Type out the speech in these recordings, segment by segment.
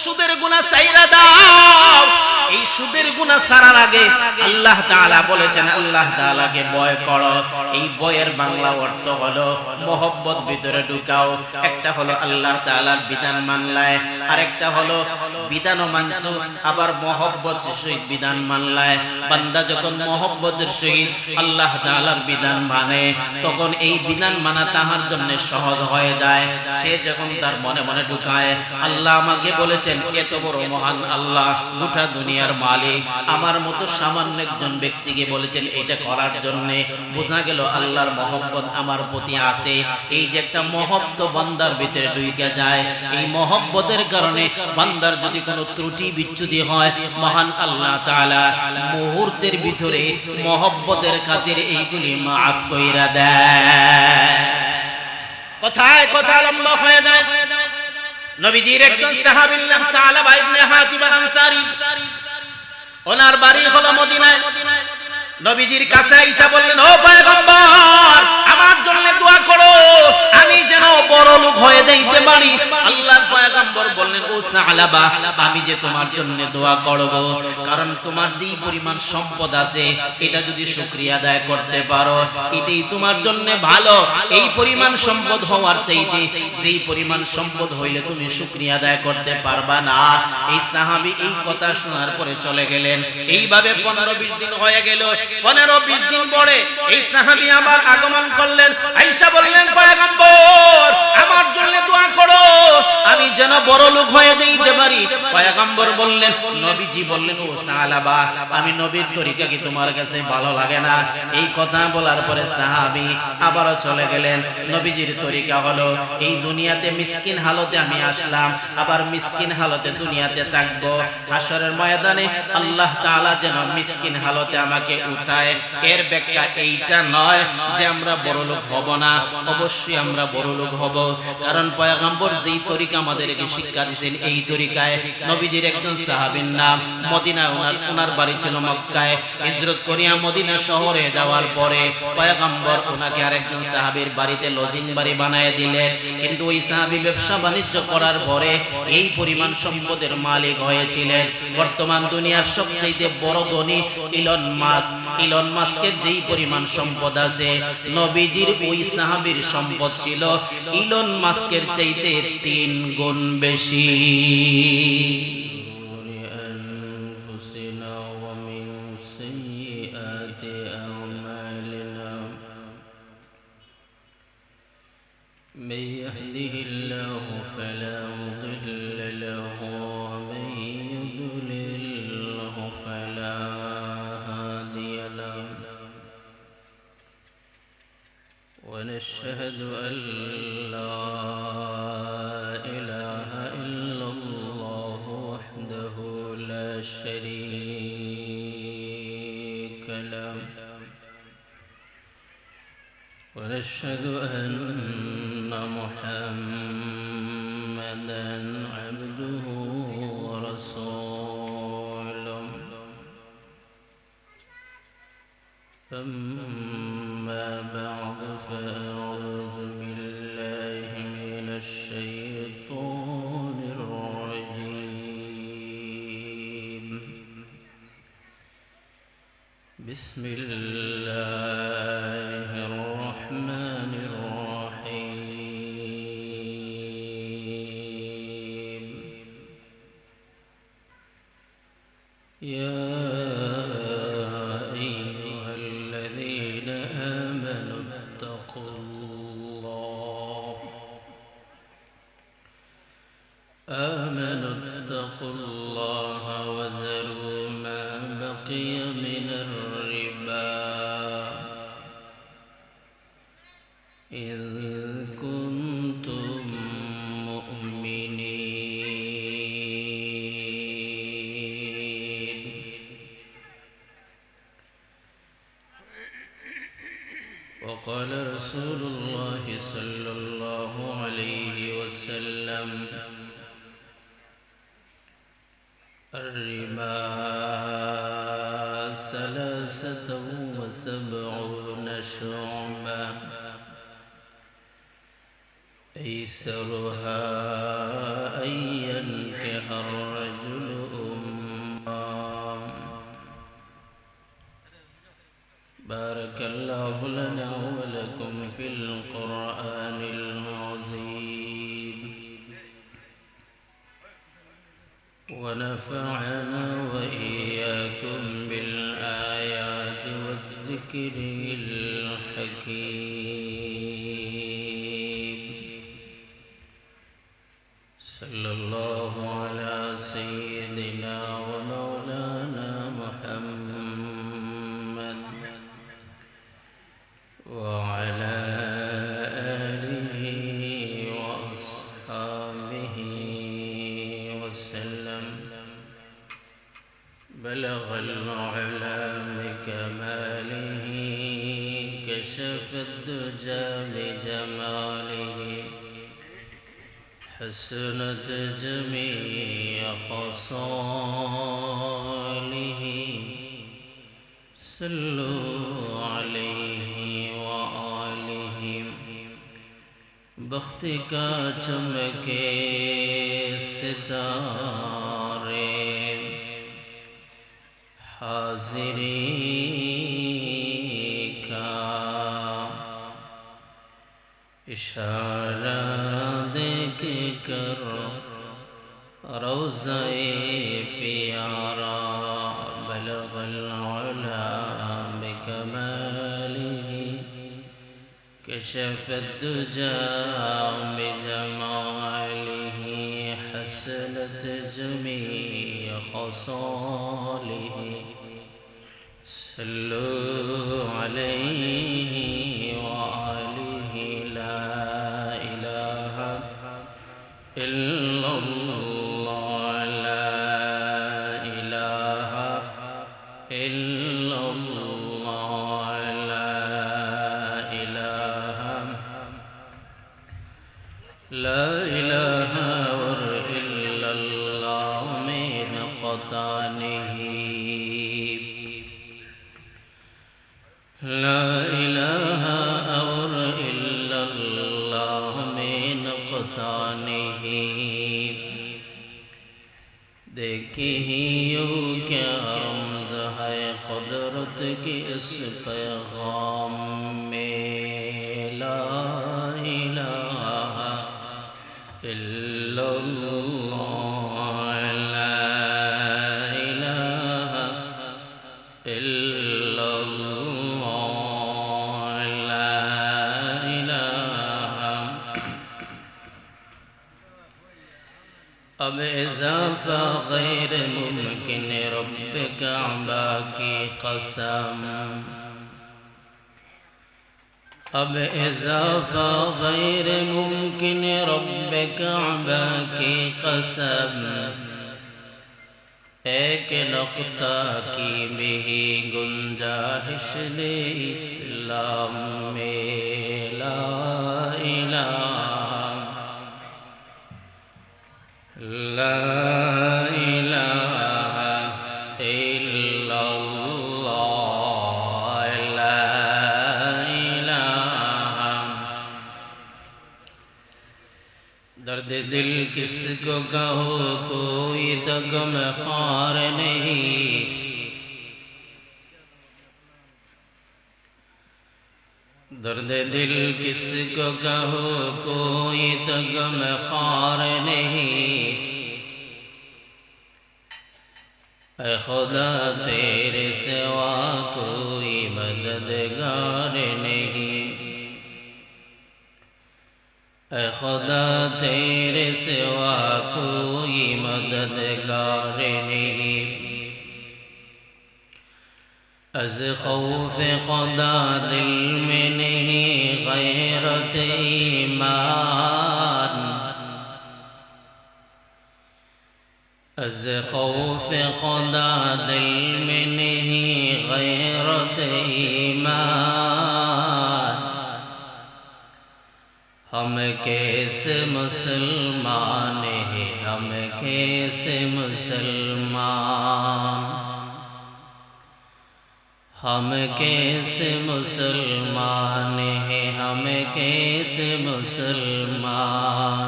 সুদের গুনাহ ছাইরা দাও। এই সুদের গুনাহ ছাড়ার আগে আল্লাহ তাআলা বলেছেন আল্লাহ তাআলাকে ভয় করো। এই ভয়ের বাংলা অর্থ হলো মহব্বত ভিতরে ঢুকাও। একটা হলো আল্লাহ তাআলার বিধান মানলায়, আরেকটা হলো বিধানও মানছো আবার মহব্বত সহিত বিধান মানলায়। বান্দা যখন মহব্বতের সহিত আল্লাহ তাআলার বিধান মানে তখন এই বিধান মানা তাহার জন্য সহজ হয়ে যায়। সে যখন তার মনে মনে ঢুকায় আল্লাহ আমাকে বলেছেন এত বড় মহান আল্লাহ, গোটা দুনিয়ার মালিক, আমার মতো সামান্য একজন ব্যক্তিকে বলেছেন এটা করার জন্য, বোঝা গেল আল্লাহর মহব্বত আমার প্রতি আছে। এই যে একটা মহব্বত বান্দার ভিতরে ঢুকে যায়, এই মহব্বতের কারণে বান্দার যদি কোনো ত্রুটি বিচ্যুতি হয় মহান আল্লাহ তাআলা মুহূর্তের ভিতরে মহব্বতের খাতিরে এইগুলি মাফ কইরা দেয়। কথায় কথায় লম্বা হয়ে যায়। নবীজির একজন সাহাবীর নাম সালাবা ইবনে হাতিব আনসারী, ওনার বাড়ি হলো মদিনায়। নবীজির কাছে আয়েশা বললেন, ও পয়গম্বর আমার জন্য দোয়া করো, আমি যেন বড় লোক হয়ে যাইতে পারি। আল্লাহর পয়গম্বর বললেন, ও সালাবা আমি যে তোমার জন্য দোয়া করব, কারণ তোমার যেই পরিমাণ সম্পদ আছে এটা যদি শুকরিয়া আদায় করতে পারো এটাই তোমার জন্য ভালো। এই পরিমাণ সম্পদ হওয়ার চাইতে যেই পরিমাণ সম্পদ হইলে তুমি শুকরিয়া আদায় করতে পারবা না। এই সাহাবী এই কথা শোনার পরে চলে গেলেন। এইভাবে 15-20 দিন হয়ে গেল। 15-20 দিন পরে এই সাহাবী আবার আগমন করলেন। আয়েশা বললেন, পয়গম্বর আমার জন্য দোয়া করো, আমি যেন বড় লোক হয়ে যাইতে পারি। পয়গম্বর বললেন, নবীজি বললেন, ও সালাবা আমি নবীর তরিকা কি তোমার কাছে ভালো লাগে না? এই কথা বলার পরে সাহাবী আবারও চলে গেলেন। নবীজির তরিকা হলো এই দুনিয়াতে মিসকিন হালতে আমি আসলাম, আবার মিসকিন হালতে দুনিয়াতে থাকবো। হাসরের ময়দানে আল্লাহ তাআলা যেন মিসকিন হালতে আমাকে উঠায়। এর ব্যাখ্যা এইটা নয় যে আমরা বড় লোক হব না, অবশ্যই আমরা বড় লোক হব। কারণ পয়গম্বর যেই তরিকা আমাদেরকে শিক্ষা দিয়েছেন এই তরিকায়। নবীজির একজন সাহাবীর নাম মদিনা, ওনার বাড়ি ছিল মক্কায়। হিজরত করিয়া মদিনা শহরে যাওয়ার পরে পয়গম্বর ওনাকে আরেকজন সাহাবীর বাড়িতে লজিং বাড়ি বানায় দিলেন। কিন্তু ওই সাহাবী ব্যবসা বাণিজ্য করার পরে এই পরিমাণ সম্পদের মালিক হয়েছিলেন। বর্তমান দুনিয়ার সবচেয়ে বড় ধনী ইলন মাস্ক। ইলন মাস্কের যেই পরিমাণ সম্পদ আছে নবীজির ওই সাহাবীর সম্পদ ছিল ইলন মাস্কের চাইতে 3 গুণ বেশি। من يهده الله فلا مضل له ومن يضلله فلا هادي له ونشهد أن لا إله إلا الله وحده لا شريك له ونشهد أن محمدًا عبده ورسوله أما بعد فأعوذ بالله من الشيطان الرجيم بسم الله الرحمن الرحيم يا أيها الذين آمنوا اتقوا الله وذروا ما بقي من الربا إن كنتم مؤمنين وقال رسول الله صلى الله عليه وسلم الربا 73 شعبة أيسرها أن ينكح ونفعنا وإياكم بالآيات والذكر الحكيم. صلى الله على سيدنا ومولانا محمد وعلى آله وأصحابه وسلم. بلغ العلا بكماله كشف الدجى بجماله حسنت جميع خصاله. صلوا عليه وآله. بخت کا چمکے ستارے حاضری کا اشارہ دیکھ کر روضہ پیارا. بلغ العلا بکمالہ كشف الدجى بجماله حسنت جميع خصاله. صلوا عليه وآله. لا إله إلا الله. لا إله إلا الله. لا إله إلا الله من قطانه. لا إله إلا الله من قطانه. देखिए क्या रमज़ है कुदरत की इस पैगाम में. ला इलाहा इल्लल्लाह. ला इलाहा इल्लल्लाह. ला इलाहा. अब इज़ाफ़ा गैर मुमकिन रब काबा की कसम. अब इज़ाफ़ा गैर मुमकिन रब काबा की कसम. एक नुक्ता की भी गुंजाइश ने इस्लाम में. ला इलाहा. ला इलाहा इल्लल्लाह. ला इलाहा. दर्द दिल किसको कहो कोई तो गमख़ार नहीं. दर्द दिल किसको कहो कोई तो गमख़ार नहीं. ऐ खुदा तेरे सिवा कोई मददगार नहीं. ऐ खुदा तेरे सिवा कोई मददगार नहीं. अज़ खौफ खुदा दिल में नहीं गैरत ईमान. अज़ खौफ खुदा दिल में नहीं गैरत ईमान. हम कैसे मुसलमान हैं. हम कैसे मुसलमान. हम कैसे मुसलमान हैं. हम कैसे मुसलमान.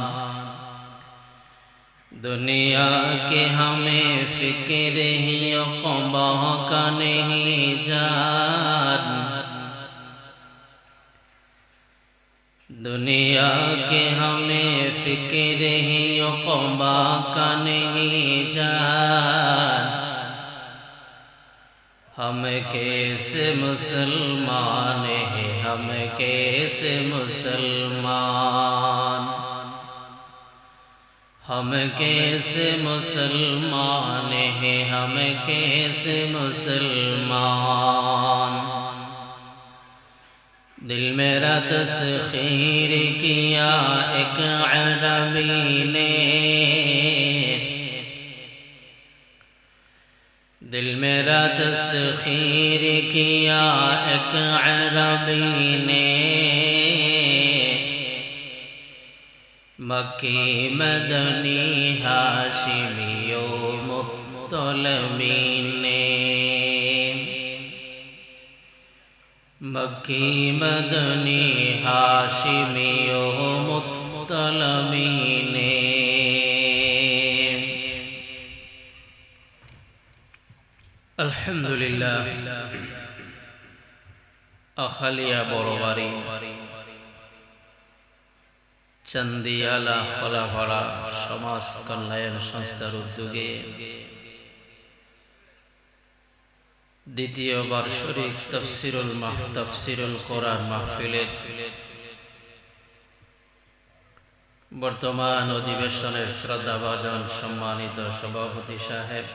दुनिया के हमें फिक्र ही क़बा का नहीं जान. दुनिया के हमें फिक्र ही उक़बा का नहीं जान, हम कैसे मुसलमान हैं, हम कैसे मुसलमान, हम कैसे मुसलमान हैं, हम कैसे मुसलमान। दिल मेरा तस्खीर किया एक अरबी ने, दिल मेरा तस्खीर किया एक अरबी ने, मक्की मदनी हाशिमी ओ मुत्तलबी ने, मक्की मदनी हाशिमी ओ मुत्तलबी ने। अल्हम्दुलिल्लाह अखलिया बरोबारी चंदियाला खलाफाड़ा समाज कल्याण संस्थार उद्योगे द्वितीय बार्षिक तफसिरुल कुरान महफिलेर बर्तमान अधिवेशनेर श्रद्धाभाजन सम्मानित सभापति साहेब,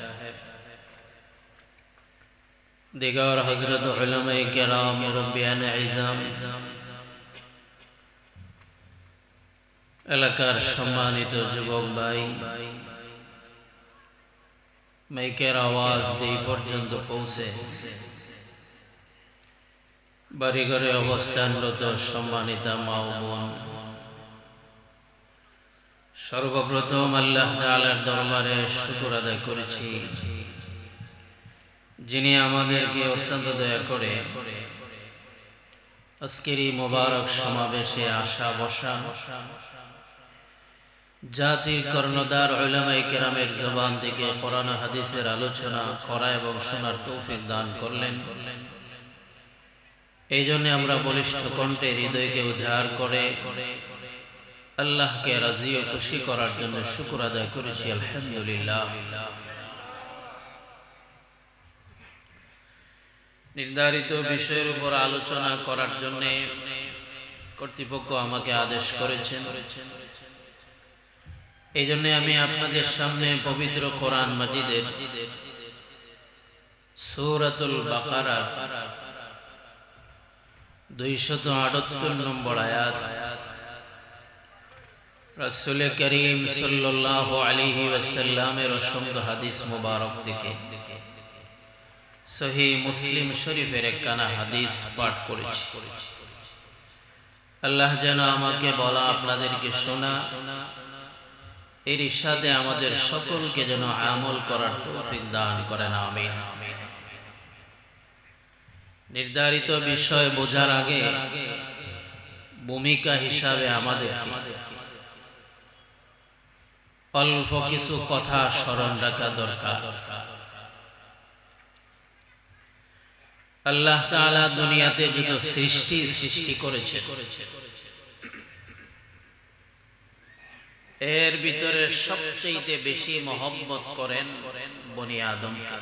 दिगार हजरत उलमाए किराम, मुरब्बियान इज़ाम, एलाकार सम्मानित जुबक भाई, माइकेर आवाज जेई पर्यन्त पौঁছে बाड़ीघरे अवस्थानरत सम्मानिता मा ओ बोन, सर्वप्रथम आल्लाह ताआलार दरबारे शुक्र आदाय करेছি যিনি আমাদেরকে অত্যন্ত দয়া করে আজকের এই মোবারক সমাবেশে আসা বসা জাতির কর্ণধার উলামায়ে কেরামের জবান থেকে কোরআন হাদিসের আলোচনা করা এবং শোনার তৌফিক দান করলেন। এই জন্য আমরা বলিষ্ঠ কণ্ঠে হৃদয়কে উজাড় করে আল্লাহকে রাজি ও খুশি করার জন্য শুকর আদায় করেছি আলহামদুলিল্লাহ। নির্ধারিত বিষয়ের উপর আলোচনা করার জন্য কর্তৃপক্ষ আমাকে আদেশ করেছেন। এই জন্য আমি আপনাদের সামনে পবিত্র কোরআন মাজিদের সূরাতুল বাকারা 278 নম্বর আয়াত, রাসূল করিম সাল্লাল্লাহু আলাইহি ওয়াসাল্লামের অসংখ্য হাদিস মুবারক থেকে সহিহ মুসলিম শরীফের একখানা হাদিস পাঠ করেছি। আল্লাহ যেন আমাকে বলা আপনাদেরকে শোনা এর ইরশাদে আমাদের সকলকে যেন আমল করার তৌফিক দান করেন, আমিন। নির্ধারিত বিষয় বোঝার আগে ভূমিকা হিসাবে আমাদেরকে অল্প কিছু কথা স্মরণ রাখা দরকার। আল্লাহ তাআলা দুনিয়াতে যত সৃষ্টি করেছে এর ভিতরে সবচেয়ে বেশি মহব্বত করেন বনি আদমকে।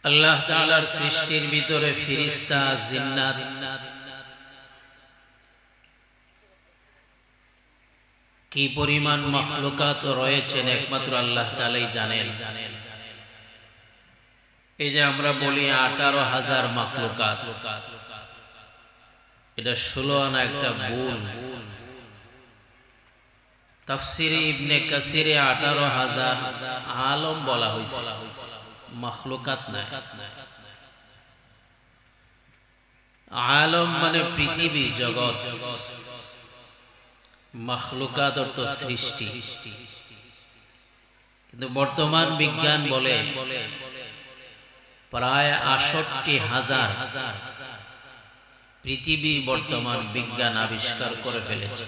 আল্লাহ তাআলার সৃষ্টির ভিতরে ফেরেশতা, জিন্নাত, কি পরিমাণ মাখলুকাত রয়েছেন একমাত্র আল্লাহ তাআলাই জানেন। এই যে আমরা বলি 18,000 মাখলুকাত, এটা 16 আনা একটা ভুল। তাফসিরে ইবনে কাসিরে 18,000 আলম বলা হয়েছে, মাখলুকাত না। আলম মানে পৃথিবী, জগৎ, মাখলুকাত অর্থ সৃষ্টি। কিন্তু বর্তমান বিজ্ঞান বলে প্রায় 68,000 পৃথিবী বর্তমান বিজ্ঞান আবিষ্কার করে ফেলেছে।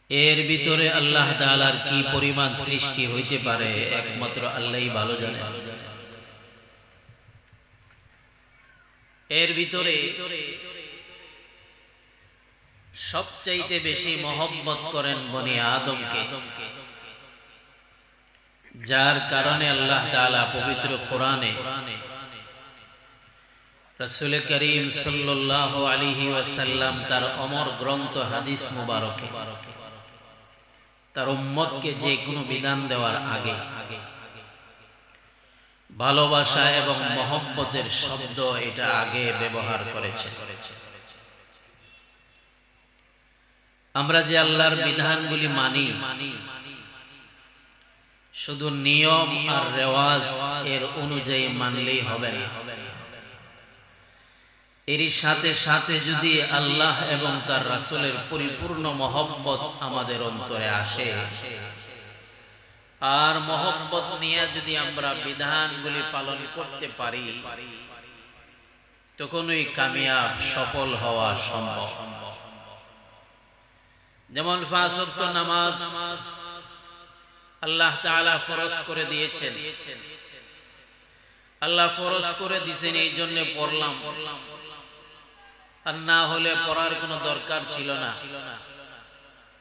এর ভিতরে আল্লাহ তাআলার কি পরিমাণ সৃষ্টি হইতে পারে একমাত্র আল্লাহই ভালো জানেন। এর ভিতরে সবচাইতে বেশি মহব্বত করেন বনি আদমকে, যার কারণে আল্লাহ তাআলা পবিত্র কোরআনে রাসূল করিম সাল্লাল্লাহু আলাইহি ওয়াসাল্লাম তার অমর গ্রন্থ হাদিস মুবারকে তার উম্মতকে যে কোনো বিধান দেওয়ার আগে ভালোবাসা এবং মহব্বতের শব্দ এটা আগে ব্যবহার করেছে। আমরা যে আল্লাহর বিধানগুলি মানি শুধু নিয়ম আর রেওয়াজ এর অনুযায়ী মানলেই হবে না, এরই সাথে সাথে যদি আল্লাহ এবং তার রাসূলের পরিপূর্ণ মহব্বত আমাদের অন্তরে আসে, আর মহব্বত নিয়ে যদি আমরা বিধানগুলি পালন করতে পারি, তখনই কামিয়াব সফল হওয়া সম্ভব। যেমন 5 ওয়াক্ত নামাজ আল্লাহ তাআলা ফরজ করে দিয়েছেন, আল্লাহ ফরজ করে দিয়েছেন এই জন্য পড়লাম, আর না হলে পড়ার কোনো দরকার ছিল না,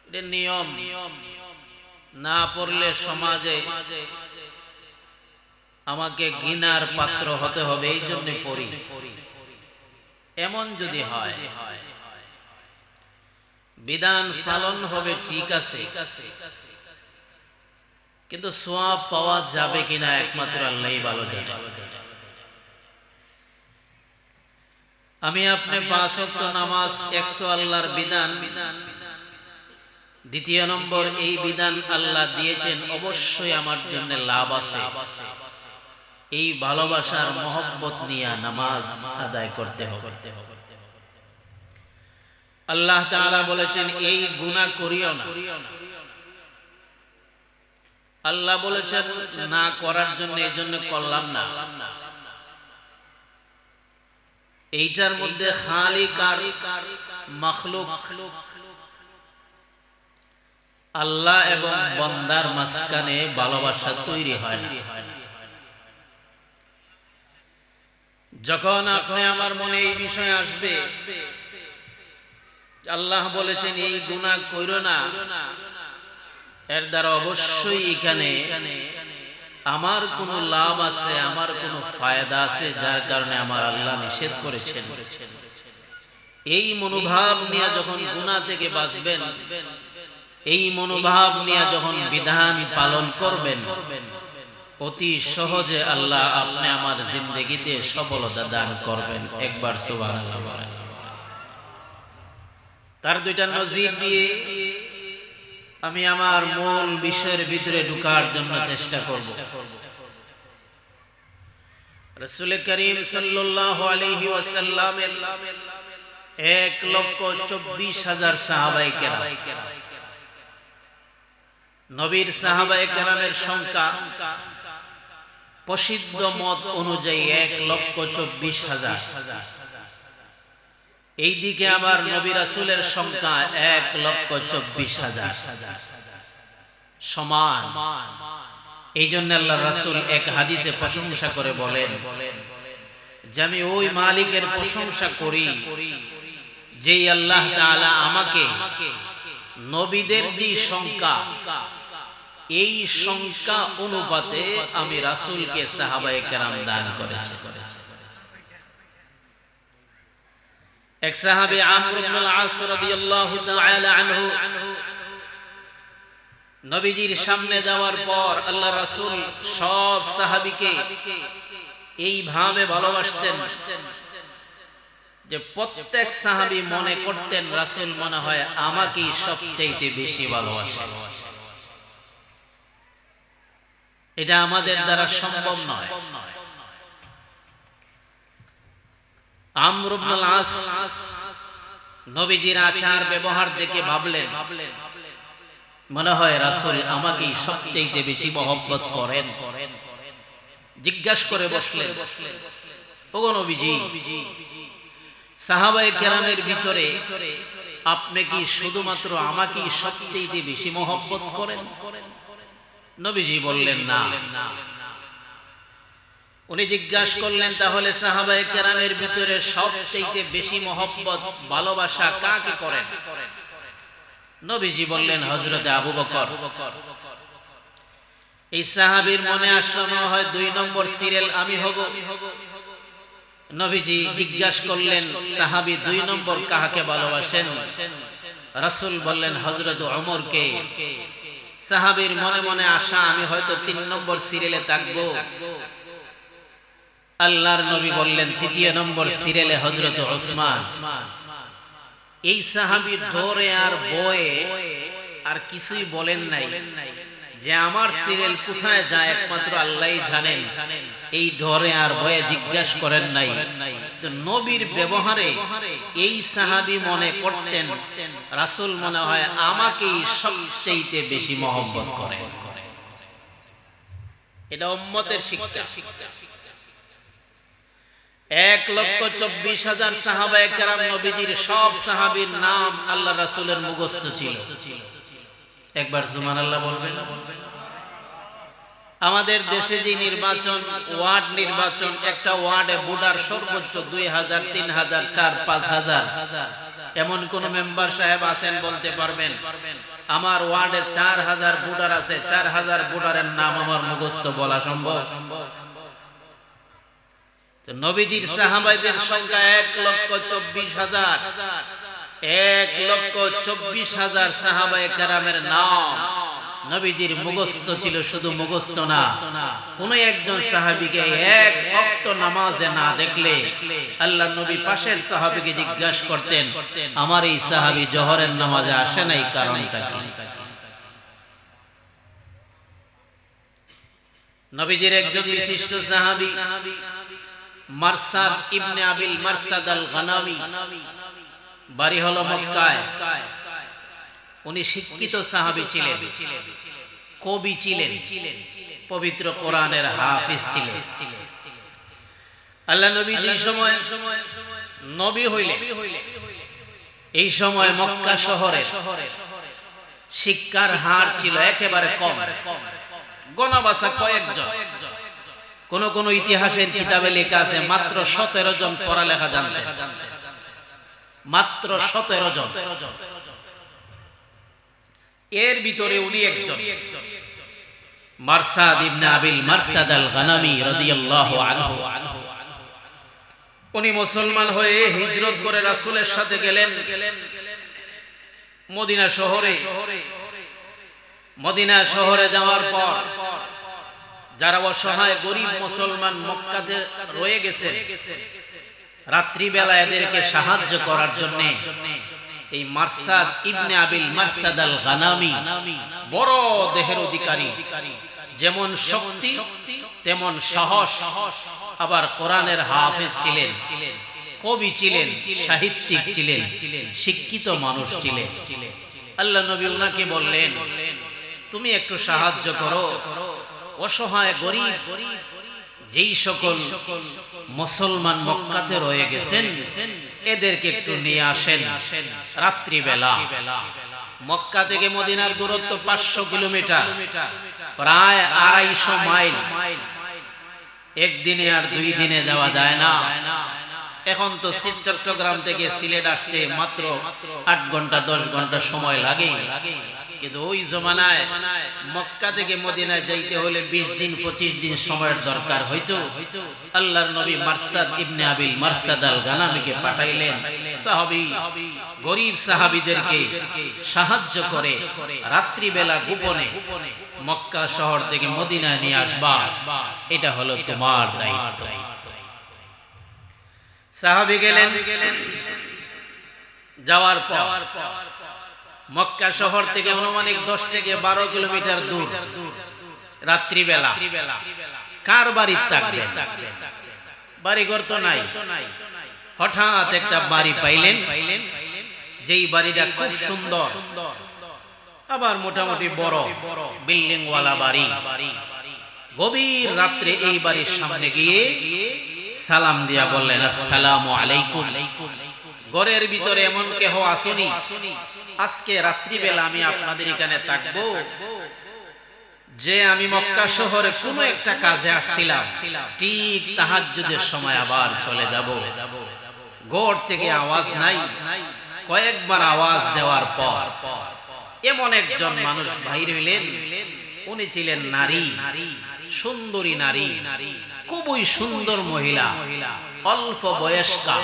এটা নিয়ম। না পড়লে সমাজে আমাকে ঘৃণার পাত্র হতে হবে, এই জন্য পড়ি, এমন যদি হয় বিধান পালন হবে ঠিক আছে, কিন্তু সওয়াব পাওয়া যাবে কিনা একমাত্র আল্লাহই ভালো জানে। আমি আপনি 5 ওয়াক্ত নামাজ এক তো আল্লাহর বিধান, দ্বিতীয় নম্বর এই বিধান আল্লাহ দিয়েছেন অবশ্যই আমার জন্য লাভ আছে, এই ভালোবাসার মহব্বত নিয়ে নামাজ আদায় করতে হবে। আল্লাহ তাআলা বলেছেন এই গুনাহ করিও না, আল্লাহ বলেছেন না করার জন্য, এই জন্য করলাম না। এইটার মধ্যে খালিক আর মাখলুক, আল্লাহ এবং বান্দার মাঝখানে ভালোবাসা তৈরি হয় না। যখন আপনি আমার মনে এই বিষয় আসবে আল্লাহ বলেছেন এই গুনাহ কইরো না, এর দ্বারা অবশ্যই এখানে আমার কোনো লাভ আছে, আমার কোনো ফায়দা আছে, যার কারণে আমার আল্লাহ নিষেধ করেছেন। এই মনোভাব নিয়ে যখন গুনাহ থেকে বাঁচবেন, এই মনোভাব নিয়ে যখন বিধান পালন করবেন, অতি সহজে আল্লাহ আপনি আমার জিন্দেগিতে সফলতা দান করবেন। একবার সুবহানাল্লাহ। তার দুইটা নজির দিয়ে আমি আমার মূল বিষয়ের ভিতরে ঢোকার জন্য চেষ্টা করব। রাসূল করিম সাল্লাল্লাহু আলাইহি ওয়াসাল্লামের 1,24,000 সাহাবায়ে কেরাম, নবীর সাহাবায়ে কেরামের সংখ্যা প্রসিদ্ধ মত অনুযায়ী 1,24,000। এই দিকে আবার নবী রাসূলের সংখ্যা 1,24,000 সমান। এই জন্য আল্লাহ রাসূল এক হাদিসে প্রশংসা করে বলেন যে আমি ওই মালিকের প্রশংসা করি যেই আল্লাহ তাআলা আমাকে নবীদের যে সংখ্যা, এই সংখ্যা অনুপাতে আমি রাসূলকে সাহাবায়ে কেরাম দান করেছে। এক সাহাবী আমর ইবনুল আস রাদিয়াল্লাহু তাআলা আনহু নবীজির সামনে যাওয়ার পর আল্লাহ রাসূল সব সাহাবীকে এইভাবে ভালোবাসতেন যে প্রত্যেক সাহাবী মনে করতেন রাসূল মনে হয় আমাকেই সবচাইতে বেশি ভালোবাসেন। এটা আমাদের দ্বারা সম্ভব নয়। আমর ইবনুল আস নবীজির আচার ব্যবহার দেখে ভাবলেন মনে হয় রাসূল আমাকেই সবচেয়ে বেশি মহব্বত করেন। জিজ্ঞাসা করে বসলেন, ওগো নবীজি, সাহাবায়ে কেরামের ভিতরে আপনি কি শুধুমাত্র আমাকেই সবচেয়ে বেশি মহব্বত করেন? নবীজি বললেন না, উনি জিজ্ঞাসা করলেন, তাহলে সাহাবায়ে কেরামের ভিতরে সবচেয়ে বেশি মহব্বত ভালোবাসা কাকে করেন? নবীজি বললেন, হযরতে আবু বকর। এই সাহাবীর মনে আসলো না হয় 2 নম্বর সিরিয়াল আমি হব। নবীজি জিজ্ঞাসা করলেন, সাহাবী 2 নম্বর কাকে ভালোবাসেন? রাসূল বললেন, হযরত ওমরকে। সাহাবীর মনে মনে আশা, আমি হয়তো 3 নম্বর সিরিয়ালে থাকবো। আল্লাহর নবী বললেন, 3 নম্বর সিরিয়ালে হযরত ওসমান। এই সাহাবী ধরে আর বয়ে আর কিছুই বলেন নাই, যে আমার সিরিয়াল কোথায় যায় একমাত্র আল্লাহই জানেন। এই ধরে আর বয়ে জিজ্ঞাসা করেন নাই। তো নবীর ব্যবহারে এই সাহাবী মনে করতেন রাসূল মনে হয় আমাকেই সবচেয়ে বেশি মহব্বত করেন। এটা উম্মতের শিক্ষা। 1,24,000 সাহাবায়ে কেরাম, নবীজির সব সাহাবীর নাম আল্লাহ রাসূলের মুখস্থ ছিল। একবার সুবহানাল্লাহ বলবেন। আমাদের দেশে যে নির্বাচন, ওয়ার্ড নির্বাচন, একটা ওয়ার্ডে ভোটার সর্বোচ্চ 2,000, 3,000, 4,000, 5,000, এমন কোন মেম্বার সাহেব আছেন বলতে পারবেন আমার ওয়ার্ডে 4,000 ভোটার আছে, 4,000 ভোটারের নাম আমার মুখস্থ বলা সম্ভব? নবীজির সাহাবাদের সংখ্যা 1,24,000। 1,24,000 সাহাবায়ে কেরামের নাম নবীজির মুখস্থ ছিল। শুধু মুখস্থ না, কোন একজন সাহাবীকে এক ওয়াক্ত নামাজে না দেখলে আল্লাহ নবী পাশের সাহাবীকে জিজ্ঞাসা করতেন, আমার এই সাহাবী জোহরের নামাজে আসে নাই, কারণটা কি? নবীজির একজন বিশিষ্ট সাহাবী মারসাদ ইবনে আবিল মারসাদ আল গানামি, বাড়ি হলো মক্কায়। উনি শিক্ষিত সাহাবী ছিলেন, কবি ছিলেন, পবিত্র কোরআনের হাফেজ ছিলেন। আল্লাহ নবী যে সময় নবী হইলেন, এই সময় মক্কা শহরে শিক্ষার হার ছিল একেবারে কম, গণবাসা কয়েকজন। কোন কোন ইতিহাসের কিতাবে লেখা আছে মাত্র 17 জন পড়ালেখা জানতেন, মাত্র 17 জন। এর ভিতরে উনি একজন, মারসাদ ইবনে আবিল মারসাদ আল গানামি রাদিয়াল্লাহু আনহু। উনি মুসলমান হয়ে হিজরত করে রাসূলের সাথে গেলেন মদিনা শহরে। মদিনা শহরে যাওয়ার পর যারা অসহায় গরিব মুসলমান মক্কাতে রয়ে গেছে, রাত্রি বেলা এদেরকে সাহায্য করার জন্য এই মারসাদ ইবনে আবিল মারসাদ আল গানামি বড় দেহের অধিকারী, যেমন শক্তি তেমন সাহস, আবার কোরআনের হাফেজ ছিলেন, কবি ছিলেন, সাহিত্যিক ছিলেন, শিক্ষিত মানুষ ছিলেন। আল্লাহ নবী উনাকে বললেন, তুমি একটু সাহায্য করো, অসহায় গরিব যেই সকল মুসলমান মক্কাতে রয়ে গেছেন এদেরকে একটু নিয়ে আসেন। রাত্রি বেলা, মক্কা থেকে মদিনার দূরত্ব 500 কিলোমিটার, প্রায় 250 মাইল। একদিনে আর 2 দিনে যাওয়া যায় না। এখন তো চট্টগ্রাম থেকে সিলেট আসতে মাত্র 8 ঘন্টা 10 ঘন্টা সময় লাগে, কিন্তু ওই জমানায় মক্কা থেকে মদিনায় যাইতে হলে 20 দিন 25 দিন সময়ের দরকার হইতো। আল্লাহর নবী মারসাদ ইবনে আবিল মারসাদ আল গানামিকে পাঠাইলেন সাহাবী গরিব সাহাবীদেরকে সাহায্য করে রাত্রি বেলা গোপনে মক্কা শহর থেকে মদিনায় নিয়ে আসবা, এটা হলো তোমার দায়িত্ব। সাহাবী গেলেন। যাওয়ার পর মক্কা শহর থেকে অনুমানিক 10 থেকে 12 কিলোমিটার দূর, রাত্রি বেলা কার বাড়িতে থাকবেন? বাড়িঘর তো নাই। হঠাৎ একটা বাড়ি পাইলেন, যেই বাড়িটা খুব সুন্দর, আবার মোটামুটি বড় বিল্ডিং ওয়ালা বাড়ি। গভীর রাত্রে এই বাড়ির সামনে গিয়ে সালাম দিয়া বললেন, আসসালামু আলাইকুম। ঘরের ভিতরে এমন কেহ আসুনি, আজকে রাত্রি বেলা আমি আপনাদের এখানে থাকবো, যে আমি মক্কা শহরে কোনো একটা কাজে আসছিলাম, ঠিক তাহাজ্জুদের সময় আবার চলে যাব। ঘর থেকে আওয়াজ নাই। কয়েকবার আওয়াজ দেওয়ার পর এমন একজন মানুষ বাহির হইলেন। উনি ছিলেন নারী, সুন্দরী নারী, খুবই সুন্দর মহিলা, অল্প বয়স্কা।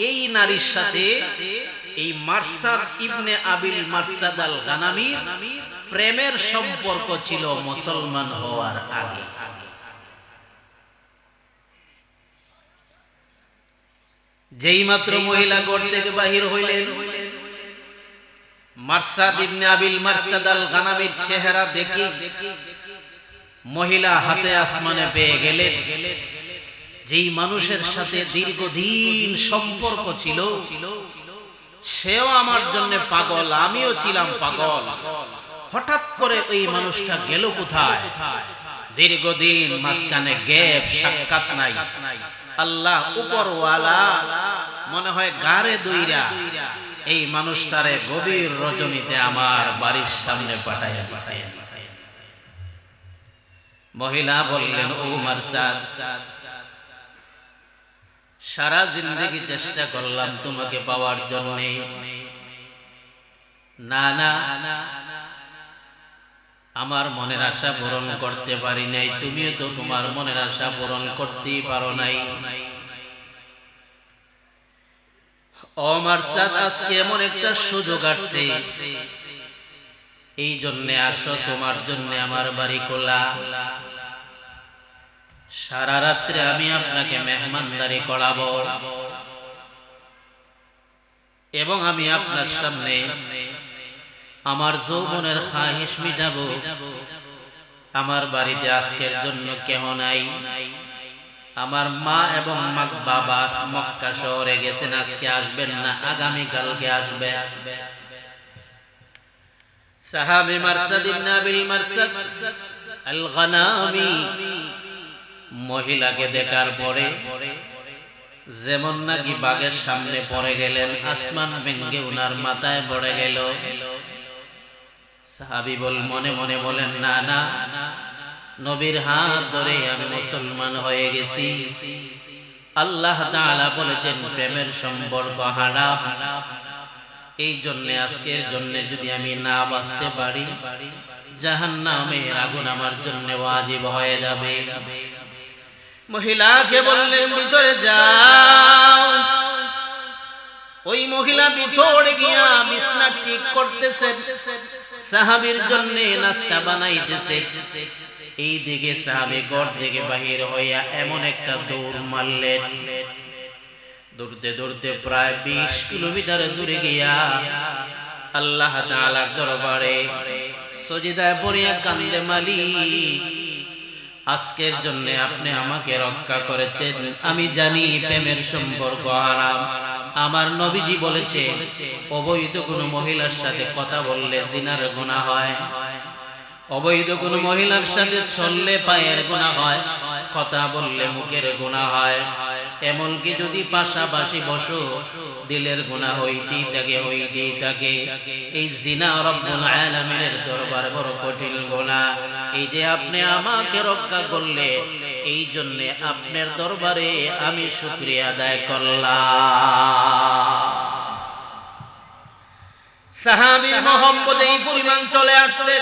এই নারীর সাথে এই মারসাদ ইবনে আবিল মারসাদ আল গানামীর প্রেমের সম্পর্ক ছিল মুসলমান হওয়ার আগে। যেই মাত্র মহিলা ঘর থেকে বাহির হইলেন, মারসাদ ইবনে আবিল মারসাদ আল গানামীর চেহারা দেখে মহিলা হাতে আসমানে পেয়ে গেলেন। যেই মানুষের সাথে দীর্ঘদিন সম্পর্ক ছিল, সেও আমার জন্য পাগল, আমিও ছিলাম পাগল। হঠাৎ করে ওই মানুষটা গেল কোথায়? দীর্ঘদিন মাঝখানে গ্যাপ, সাক্ষাৎ নাই। আল্লাহ উপরওয়ালা মনে হয় গারে দইরা এই মানুষটারে গভীর রজনীতে আমার বাড়ির সামনে পাঠাইয়া দিয়েছে। মহিলা বললেন, ও মারসাদ, সারা জিন্দেগি চেষ্টা করলাম তোমাকে পাওয়ার জন্য, না না আমার মনের আশা পূরণ করতে পারি নাই, তুমিও তো তোমার মনের আশা পূরণ করতেই পারো নাই। ও মারসাদ, আজকে এমন একটা সুযোগ আসছে, এই জন্য আসো, তোমার জন্য আমার বাড়ি খোলা। সারা রাত্রে আমি আপনাকে মেহমানদারি করাবো এবং আমি আপনার সামনে আমার যৌবনের খাহিশ মিটাবো। আমার বাড়িতে আজকের জন্য কেহ নাই। আমার মা এবং বাবা মক্কা শহরে গেছেন, আজকে আসবেন না, আগামী কালকে আসবেন। সাহাবী মারসাদ ইবনে আবিল মারসাদ আল গানামী মহিলাকে দেখার পরে যেমন নাকি বাঘের সামনে পড়ে গেলেন, আসমান ভেঙ্গে উনার মাথায় পড়ে গেল। সাহাবী মনে মনে বলেন, না না, নবীর হাত ধরে আমি মুসলমান হয়ে গেছি। আল্লাহ তাআলা বলেছেন প্রেমের সম্পর্ক হারাম। এই জন্য আজকের জন্য যদি আমি না বাঁচতে পারি, জাহান্নামের আগুন আমার জন্য ওয়াজিব হয়ে যাবে। মহিলাকে বললেন, ভিতরে যাও। ওই মহিলা ভিতরে গিয়া বিছনা ঠিক করতেছেন, সাহাবীর জন্য নাস্তা বানাইতেছে। এই দিকে সাহাবী ঘর থেকে বাহির হইয়া এমন একটা দৌড় মারলেন, দৌড়তে দৌড়তে প্রায় 20 কিলোমিটার দূরে গিয়া আল্লাহ তাআলার দরবারে সজদায় পড়িয়া কান্দে, মালিক, আজকের জন্য আপনি আমাকে রক্ষা করেছেন। আমি জানি প্রেমের সম্পর্ক হারাম। আমার নবীজি বলেছে অবৈধ কোনো মহিলার সাথে কথা বললে জিনার গুনাহ হয়, অবৈধ কোনো মহিলার সাথে চললে পায়ের গুনাহ হয়, কথা বললে মুখের গুনাহ হয়, এমনকি যদি পাশাপাশি বসো দিলের গুনাহ হইতেই থাকে। এই জিনা রব্বুল আলামিনের দরবারে বড় কঠিন গুনাহ। এই যে আপনি আমাকে রক্ষা করলে, এই জন্য আপনার দরবারে আমি শুকরিয়া আদায় করলাম। সাহাবীর মহব্বতে এই পরিমাণ চলে আসছে,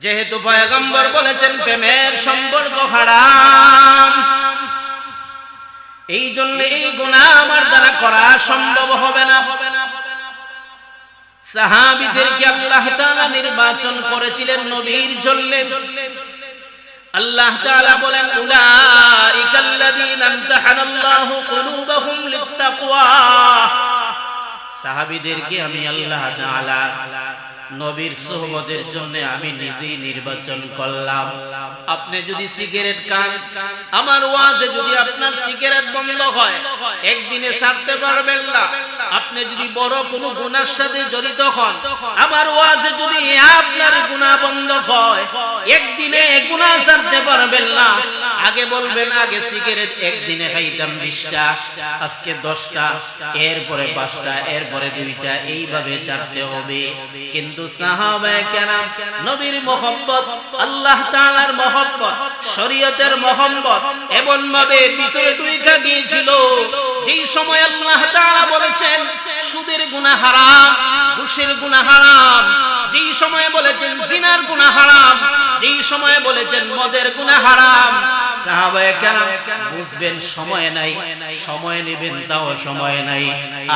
যেহেতু পয়গম্বর বলেছেন প্রেমের সম্পর্ক হারাম, এই জন্য এই গুনাহ আমার দ্বারা করা সম্ভব হবে না। সাহাবীদেরকে আল্লাহ তাআলা নির্বাচন করেছিলেন নবীর জন্য। আল্লাহ তাআলা বলেন, উলাইকাল্লাযীনা ইমতাহানাল্লাহু কুলুবাহুম লিত্তাকওয়া। সাহাবীদেরকে আমি আল্লাহ তাআলা নবীর সোহবতের জন্য আমি নিজেই নির্বাচন করলাম। আপনি যদি সিগারেট খান, আমার ওয়াজে যদি আপনার সিগারেট বন্ধ হয়, একদিনে ছাড়তে পারবেন না। আপনি যদি বড় কোনো গুনার সাথে জড়িত হন, আমার ওয়াজে যদি আপনার গুনাহ বন্ধ হয়, একদিনে গুনাহ ছাড়তে পারবেন না। আগে বলবেন, আগে সিগারেট একদিনে খাইতাম 20টা, আজকে 10টা, এরপরে 5টা, এরপরে 2টা, এইভাবে ছাড়তে হবে। কিন্তু কিন্তু সাহাবায়ে কেরাম নবীর মহব্বত, আল্লাহ তাআলার মহব্বত, শরীয়তের মহব্বত এমন ভাবে ভিতরে ঢুকে গিয়েছিল, যেই সময় আল্লাহ তাআলা বলেছেন সুদের গুনাহ হারাম, ঘুষের গুনাহ হারাম, যেই সময় বলেছেন জিনার গুনাহ হারাম, যেই সময় বলেছেন মদের গুনাহ হারাম, সাহাবায়ে কেরাম বুঝবেন সময় নাই, সময় নেবেন তাও সময় নাই।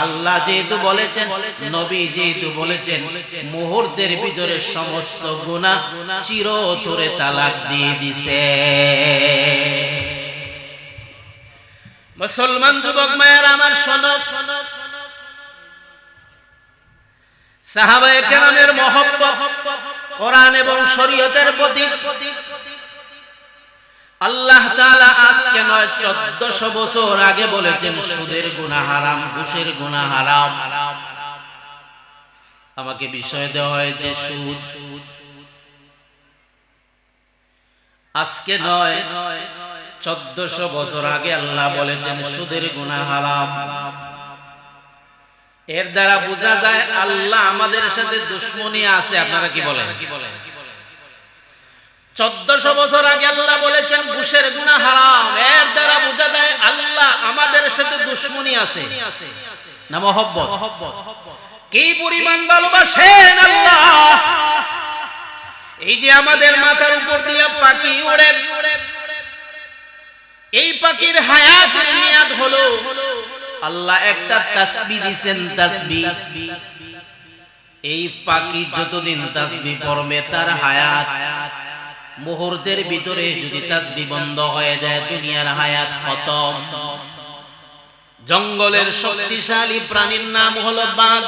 আল্লাহ যেহেতু বলেছেন, নবী যেহেতু বলেছেন, মুহূর্তের ভিতরে সমস্ত গুনাহ চিরতরে তালাক দিয়ে দিছে। মুসলমান যুবক মায়ের আমার শোনো, সাহাবায়ে কেরামের মহব্বত কোরআন এবং শরীয়তের প্রতি আল্লাহ তাআলা আজকে নয় 1400 বছর আগে বলেছেন সুদের গুনাহ হারাম, ঘুষের গুনাহ হারাম। আমাকে বিষয় দেওয়া হয় যে সুদ, আজকে নয় 1400 বছর আগে আল্লাহ বলেছেন সুদের গুনাহ হারাম। এর দ্বারা বোঝা যায় আল্লাহ আমাদের সাথে দুশমনী আছে। আপনারা কি বলেন? 1400 বছর আগে আল্লাহ বলেছেন ঘুষের গুনাহ হারাম, এর দ্বারা বোঝা যায় আল্লাহ আমাদের সাথে দুশমনী আছে না মহব্বত? কি পরিমাণ ভালোবাসেন আল্লাহ! এই যে আমাদের মাথার উপর দিয়ে পাখি ওড়ে, এই পাখির হায়াতের মেয়াদ হলো, আল্লাহ একটা তাসবিহ দিবেন, তাসবিহ। এই পাখি যতদিন তাসবিহ পড়বে তার হায়াত, মুহূর্তের ভিতরে যদি তাসবিহ বন্ধ হয়ে যায় দুনিয়ার হায়াত খতম। জঙ্গলের শক্তিশালী প্রাণীর নাম হলো বাঘ।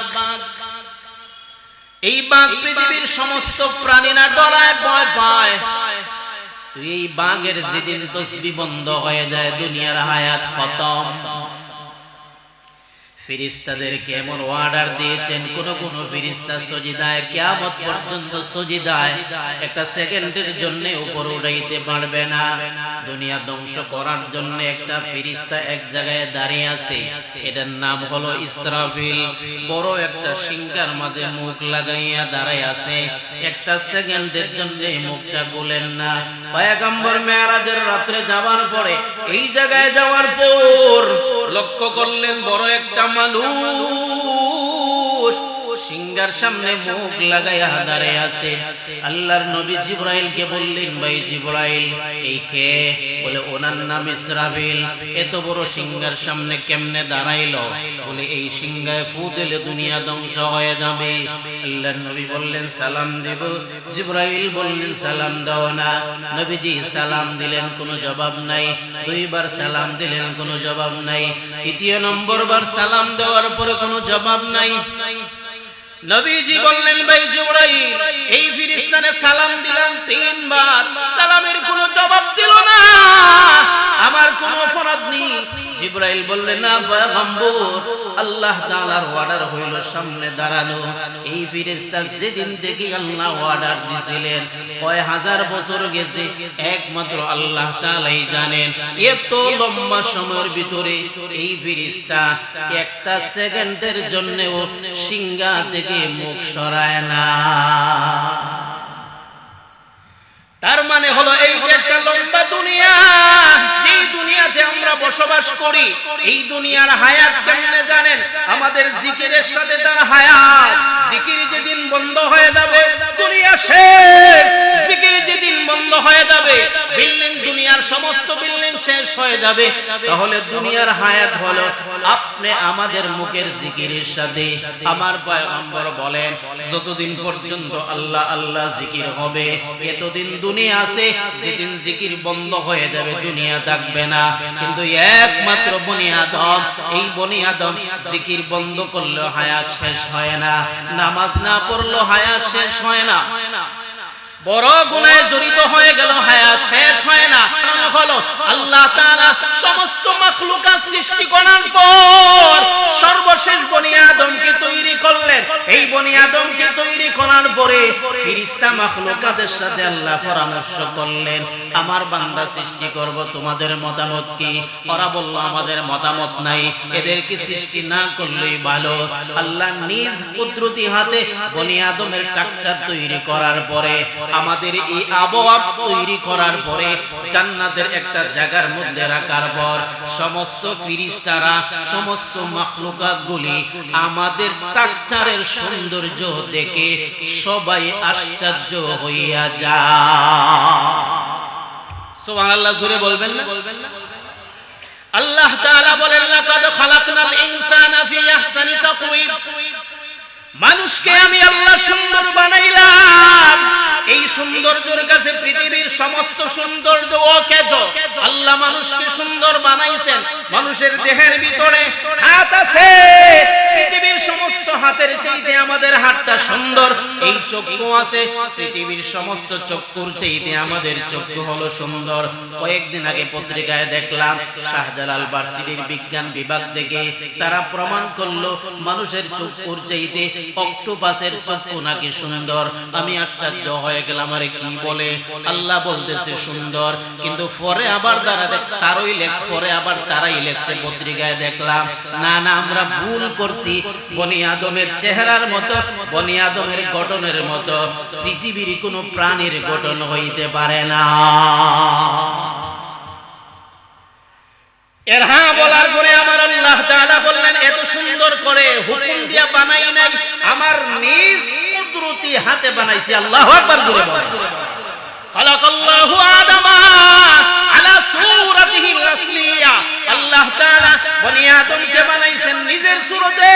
এই বাঘ পৃথিবীর সমস্ত প্রাণীরা ডরায় ভয় পায়। তো এই বাঘের যেদিন তাসবিহ বন্ধ হয়ে যায় দুনিয়ার হায়াত খতম। ফেরেশতাদেরকে এমন অর্ডার দিয়েছেন, কোন কোন ফেরেশতা সজিদায় কিয়ামত পর্যন্ত সজিদায় একটা সেকেন্ডের জন্য উপর উঠাইতে পারবে না। দুনিয়া ধ্বংস করার জন্য একটা ফেরেশতা এক জায়গায় দাঁড়িয়ে আছে, এটার নাম হলো ইসরাফিল। বড় একটা সিংহার মাঝে মুখ লাগাইয়া দাঁড়ায় আছে, একটা সেকেন্ডের জন্য মুখটা খুলেন না। পয়গম্বর মেরাজের রাতে যাওয়ার পরে এই জায়গায় যাওয়ার পর লক্ষ্য করলেন বড় একটা মানুষ সিংহার সামনে মুখ লাগাইয়া দাঁড়ায় আছে। আল্লাহর নবী জিবরাইলকে বললেন, ভাই জিবরাইল, এই কে? বলে ওনার নাম ইসরাফিল। এত বড় সিংহার সামনে কেমনে দাঁড়াইলো? বলে এই সিংহায় ফু দিলে দুনিয়া ধ্বংস হয়ে যাবে। আল্লাহর নবী বললেন সালাম দেব। জিবরাইল বললেন সালাম দাও না। নবীজি সালাম দিলেন, কোনো জবাব নাই। দুইবার সালাম দিলেন, কোনো জবাব নাই। তৃতীয় নম্বর বার সালাম দেওয়ার পরে কোনো জবাব নাই। নবীজি বললেন, ভাই জিবরাইল, এই ফেরেশতারে সালাম দিলাম 3 বার, সালামের কোনো জবাব দিল না, আমার কোনো অপরাধ নেই। জিবরাইল বললেন, না পয়গম্বর, আল্লাহ তাআলার অর্ডার হইল সামনে দাঁড়ানো। এই ফেরেশতা যেদিন থেকে আল্লাহ অর্ডার দিয়েছিলেন কয় হাজার বছর গেছে একমাত্র আল্লাহ তাআলাই জানেন। এত লম্বা সময়ের ভিতরে এই ফেরেশতা একটা সেকেন্ডের জন্যও সিংহা থেকে মুখ সরায় না। তার মানে হলো এই যে একটা লম্বা দুনিয়া, যে দুনিয়াতে আমরা বসবাস করি, এই দুনিয়ার হায়াত কেমনে জানেন? আমাদের জিকিরের সাথে তার হায়াত। জিকির যেদিন বন্ধ হয়ে যাবে দুনিয়া শেষ। জিকির যেদিন বন্ধ হয়ে যাবে, বিল্ডিং, দুনিয়ার সমস্ত বিল্ডিং শেষ হয়ে যাবে। তাহলে দুনিয়ার হায়াত হলো আপনি আমাদের মুখের জিকিরের সাথে। আমার পয়গম্বর বলেন, যতদিন পর্যন্ত আল্লাহ আল্লাহ জিকির হবে এতদিন দুনিয়া আছে। যেদিন জিকির বন্ধ হয়ে যাবে দুনিয়া থাকবে না। কিন্তু একমাত্র বনি আদম, এই বনি আদম জিকির বন্ধ করলে হায়াত শেষ হয় না, নামাজ না পড়লে হায়াত শেষ হয় না, বড় গুনাহে জড়িত হয়ে গেল হায়াত শেষ হয় না। হলো আল্লাহ তাআলা সমস্ত মাখলুকাত সৃষ্টি করার পর সর্বশেষ বনি আদমকে তৈরি করলেন। এই বনি আদমকে তৈরি করার পরে ফেরেশতা মাখলুকাতের সাথে আল্লাহ পরামর্শ করলেন, আমার বান্দা সৃষ্টি করব, তোমাদের মতামত কি? ওরা বলল আমাদের মতামত নাই, এদেরকে সৃষ্টি না করলেই ভালো। আল্লাহ নিজ কুদরতি হাতে বনি আদমের স্ট্রাকচার তৈরি করার পরে, আমাদের এই আবহাওয়া তৈরি করার পরে, জান্নাতের একটা জায়গার মধ্যে রাখার পর সমস্ত ফেরেশতারা, সমস্ত মাখলুকাতগুলি আমাদের স্ট্রাকচারের সৌন্দর্য দেখে সবাই আশ্চর্য হইয়া যায়। সুবহানাল্লাহ, জোরে বলবেন না? আল্লাহ তাআলা বলেন, লাকাদ খালাকনাল ইনসানা ফি আহসানি তাকওয়িম, মানুষকে আমি আল্লাহ সুন্দর বানাইলাম। এই সৌন্দর্যের কাছে পৃথিবীর সমস্ত সৌন্দর্য অকেজ। আল্লাহ মানুষকে সুন্দর বানাইছেন। মানুষের দেহের ভিতরে হাত আছে, পৃথিবীর সমস্ত হাতের চাইতে আমাদের হাতটা সুন্দর। এই চক্ষু আছে, পৃথিবীর সমস্ত চক্ষুর চাইতে আমাদের চক্ষু হলো সুন্দর। কয়েকদিন আগে পত্রিকায় দেখলাম শাহজালাল ভার্সিটির বিজ্ঞান বিভাগ থেকে তারা প্রমাণ করলো মানুষের চক্ষুর চাইতে অক্টোপাসের চক্ষু নাকি সুন্দর। আমি আশ্চর্য হয়ে গেলাম, আরে কি বলে? আল্লাহ বলতেছে সুন্দর, কিন্তু পরে আবার তারাই লেখছে পত্রিকায় দেখলাম, না না, আমরা ভুল করছি। বনি আদমের চেহারার মতো, বনি আদমের গঠনের মতো পৃথিবীর কোনো প্রাণীর গঠন হইতে পারে না। এর হ্যাঁ বলার পরে আমার আল্লাহ তাআলা বললেন, এত সুন্দর করে হুকুম দিয়া বানাই নাই, আমার নিজ কুদরতি হাতে বানাইছি। আল্লাহু আকবার, জোরে বলেন। খালাকাল্লাহু আদামা আলা সূরাতিহিল আসলিয়া, আল্লাহ তাআলা বনি আদমকে বানাইছেন নিজের সূরতে।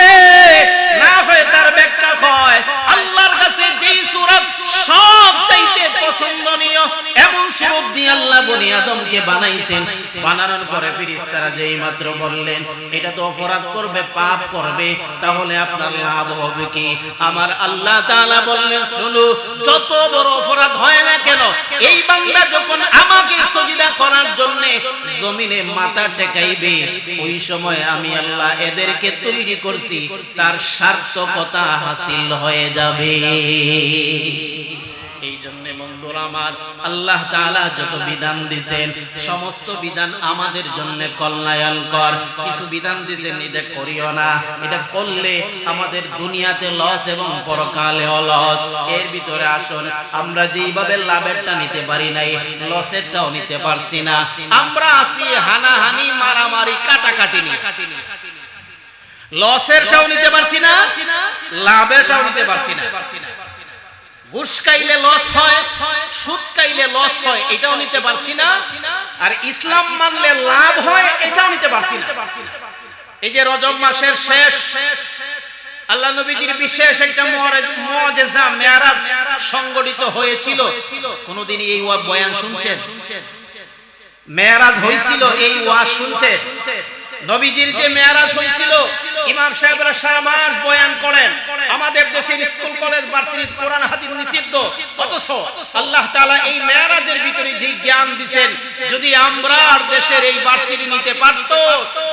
না হয় তার ব্যাখ্যা হয় আল্লাহর কাছে যেই সূরত সবচাইতে পছন্দনীয়, এমন সূরত দিয়ে আল্লাহ বনি আদমকে বানাইছেন। বানানোর পরে ফেরেশতারা যেই মাত্র বললেন এটা তো অপরাধ করবে, পাপ করবে, তাহলে আপনার লাভ হবে কি? আমার আল্লাহ তাআলা বললেন, চলো, যত বড় অপরাধ হয় না কেন, এই বান্দা যখন আমাকে সিজদা করার জন্য জমিনে মাথা টেকাইবে, ওই সময় আমি আল্লাহ এদেরকে তৈরি করছি, তার সার্থকতা হাসিল হয়ে যাবে। এই জন্য বন্ধুরা আমার, আল্লাহ তাআলা যত বিধান দিয়েছেন সমস্ত বিধান আমাদের জন্য কল্যাণকর। কিছু বিধান দিয়েছেন এটা করিও না, এটা করলে আমাদের দুনিয়াতে লস এবং পরকালেও লস। এর ভিতরে আসুন, আমরা যেইভাবে লাভেরটা নিতে পারি নাই, লসেরটাও নিতে পারছি না। আমরা আছি হানাহানি, মারামারি, কাটাকাটি নিয়ে। লসেরটাও নিতে পারছি না, লাভেরটাও নিতে পারছি না। ঘুষ খাইলে লস হয়, সুদ খাইলে লস হয়, এটাও নিতে পারছি না। আর ইসলাম মানলে লাভ হয়, এটাও নিতে পারছি না। এই যে রজব মাসের শেষ, আল্লাহ নবীজির বিশেষ একটা মুআজিজা মেরাজ সংগঠিত হয়েছিল। কোনদিন এই বয়ান শুনছেন? মেরাজ হয়েছিল, এই ওয়াজ শুনছেন? নবীজির যে মেরাজ হয়েছিল, ইমাম সাহেবরা সারা মাস বয়ান করেন। আমাদের দেশের স্কুল কলেজ ভার্সিটি কোরআন হাদিস নিষিদ্ধ, অথচ আল্লাহ তাআলা এই মেরাজের ভিতরে যে জ্ঞান দিবেন, যদি আমরা আর দেশের এই ভার্সিটি নিতে পারত,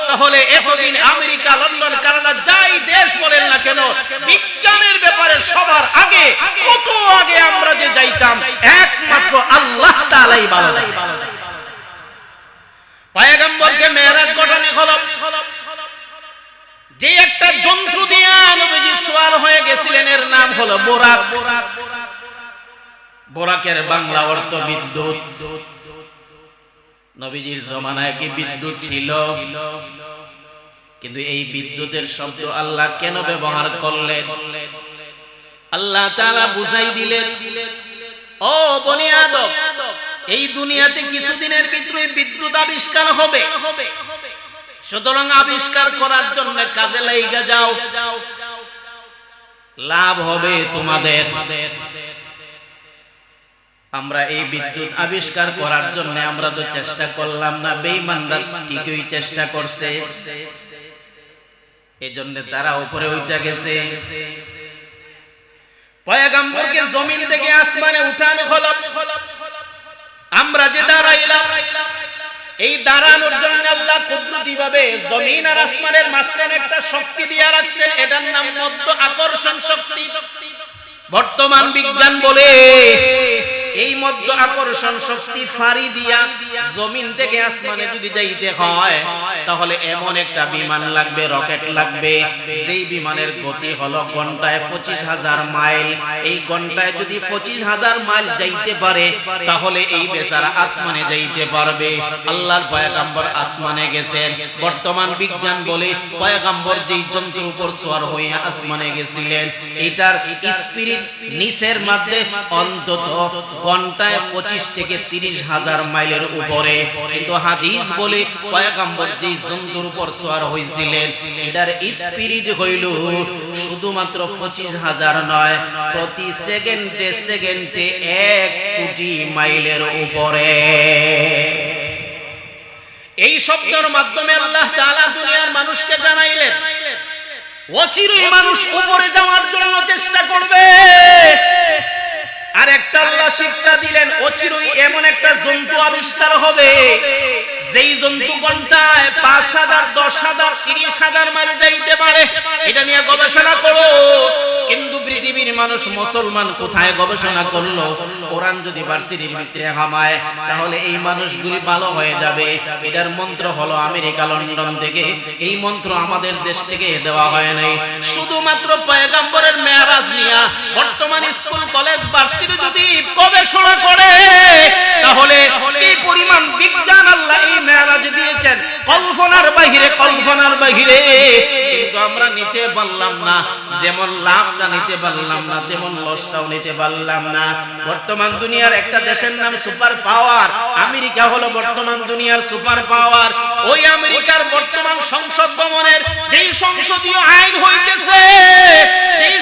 তাহলে এতদিন আমেরিকা, লন্ডন, কানাডা যাই দেশ বলেন না কেন, বিজ্ঞানের ব্যাপারে সবার আগে, কত আগে আমরা যে যাইতাম, একমাত্র আল্লাহ তাআলাই ভালো। পয়গম্বরকে মেরাজ ঘটনা হলো, যে একটা যন্ত্র দিয়ে নবীজি সওয়ার হয়ে গেছিলেন, এর নাম হলো বোরাক। বোরাকের বাংলা অর্থ বিদ্যুৎ। নবীজির জমানায় কি বিদ্যুৎ ছিল? কিন্তু এই বিদ্যুতের শব্দ আল্লাহ কেন ব্যবহার করলেন? আল্লাহ তাআলা বুঝাই দিলেন, ও বনি আদম, এই দুনিয়াতে কিছুদিনের ভিতরে বিদ্যুৎ আবিষ্কার হবে, সুতরাং আবিষ্কার করার জন্য কাজে লাইগা যাও, লাভ হবে তোমাদের। আমরা এই বিদ্যুৎ আবিষ্কার করার জন্য আমরা তো চেষ্টা করলাম না, বেঈমানরা ঠিকই চেষ্টা করছে, এজন্য তারা উপরে উঠে গেছে। পয়গম্বরকে জমিন থেকে আসমানে উঠানো হলো, আমরা যে দাঁড়াইলাম, এই দাঁড়ানোর জন্য আল্লাহ কুদরতি ভাবে জমিন আর আসমানের মাঝখানে একটা শক্তি দিয়ে রাখছেন, এটার নাম মধ্য আকর্ষণ শক্তি। বর্তমান বিজ্ঞান বলে এই মধ্য আকর্ষণ শক্তি ফাড়ি দিয়া জমিন থেকে আসমানে যদি যাইতে হয় তাহলে এমন একটা বিমান লাগবে, রকেট লাগবে, যেই বিমানের গতি হলো ঘন্টায় 25,000 মাইল। এই ঘন্টায় যদি 25,000 মাইল যাইতে পারে তাহলে এই বেচারা আসমানে যাইতে পারবে। আল্লাহর পয়গম্বর আসমানে গেছেন। বর্তমান বিজ্ঞান বলে পয়গম্বর যেই যন্ত্রের উপর সওয়ার হয়ে আসমানে গেছিলেন এটার স্পিরিট নিচের মধ্যে অন্তত ঘন্টায় 25 থেকে 30,000 মাইলের উপরে। কিন্তু হাদিস বলে পয়গম্বর যেই যন্ত্রের উপর সওয়ার হইছিলেন এটার স্পিরিট হইল শুধুমাত্র 25,000 নয়, প্রতি সেকেন্ডে সেকেন্ডে 1 কোটি মাইলের উপরে। এই শব্দের মাধ্যমে আল্লাহ তাআলা দুনিয়ার মানুষকে জানাইলেন অচিরেই মানুষ উপরে যাওয়ার জন্য চেষ্টা করবে। আর একটা আল্লাহ শিক্ষা দিলেন অচিরেই এমন একটা জন্তু আবিষ্কার হবে যেই জন্তু ঘন্টায় 5,000, 10,000, 30,000 মাইল যাইতে পারে। এটা নিয়ে গবেষণা করো। কিন্তু পৃথিবীর মানুষ মুসলমান কোথায় গবেষণা করলো? কোরআন যদি ভার্সিটির ভিতরে হামায় তাহলে এই মানুষগুলি ভালো হয়ে যাবে। এটার মন্ত্র হলো আমেরিকা, লন্ডন থেকে। এই মন্ত্র আমাদের দেশ থেকে দেওয়া হয় নাই। শুধুমাত্র পয়গম্বরের মেরাজ নিয়া বর্তমান স্কুল, কলেজ, ভার্সিটি যদি গবেষণা করে তাহলে এই পরিমাণ বিজ্ঞান আল্লাহ এই মেরাজ দিয়েছেন কল্পনার বাহিরে, কল্পনার বাহিরে। কিন্তু আমরা নিতে পারলাম না, যেমন লাভটা নিতে পারলাম না তেমন লসটাও নিতে পারলাম না। বর্তমান দুনিয়ার একটা দেশের নাম সুপার পাওয়ার আমেরিকা হলো বর্তমান দুনিয়ার সুপার পাওয়ার। ওই আমেরিকার বর্তমান সংসদ ভবনের যেই সংসদীয় আইন হইতেছে, যেই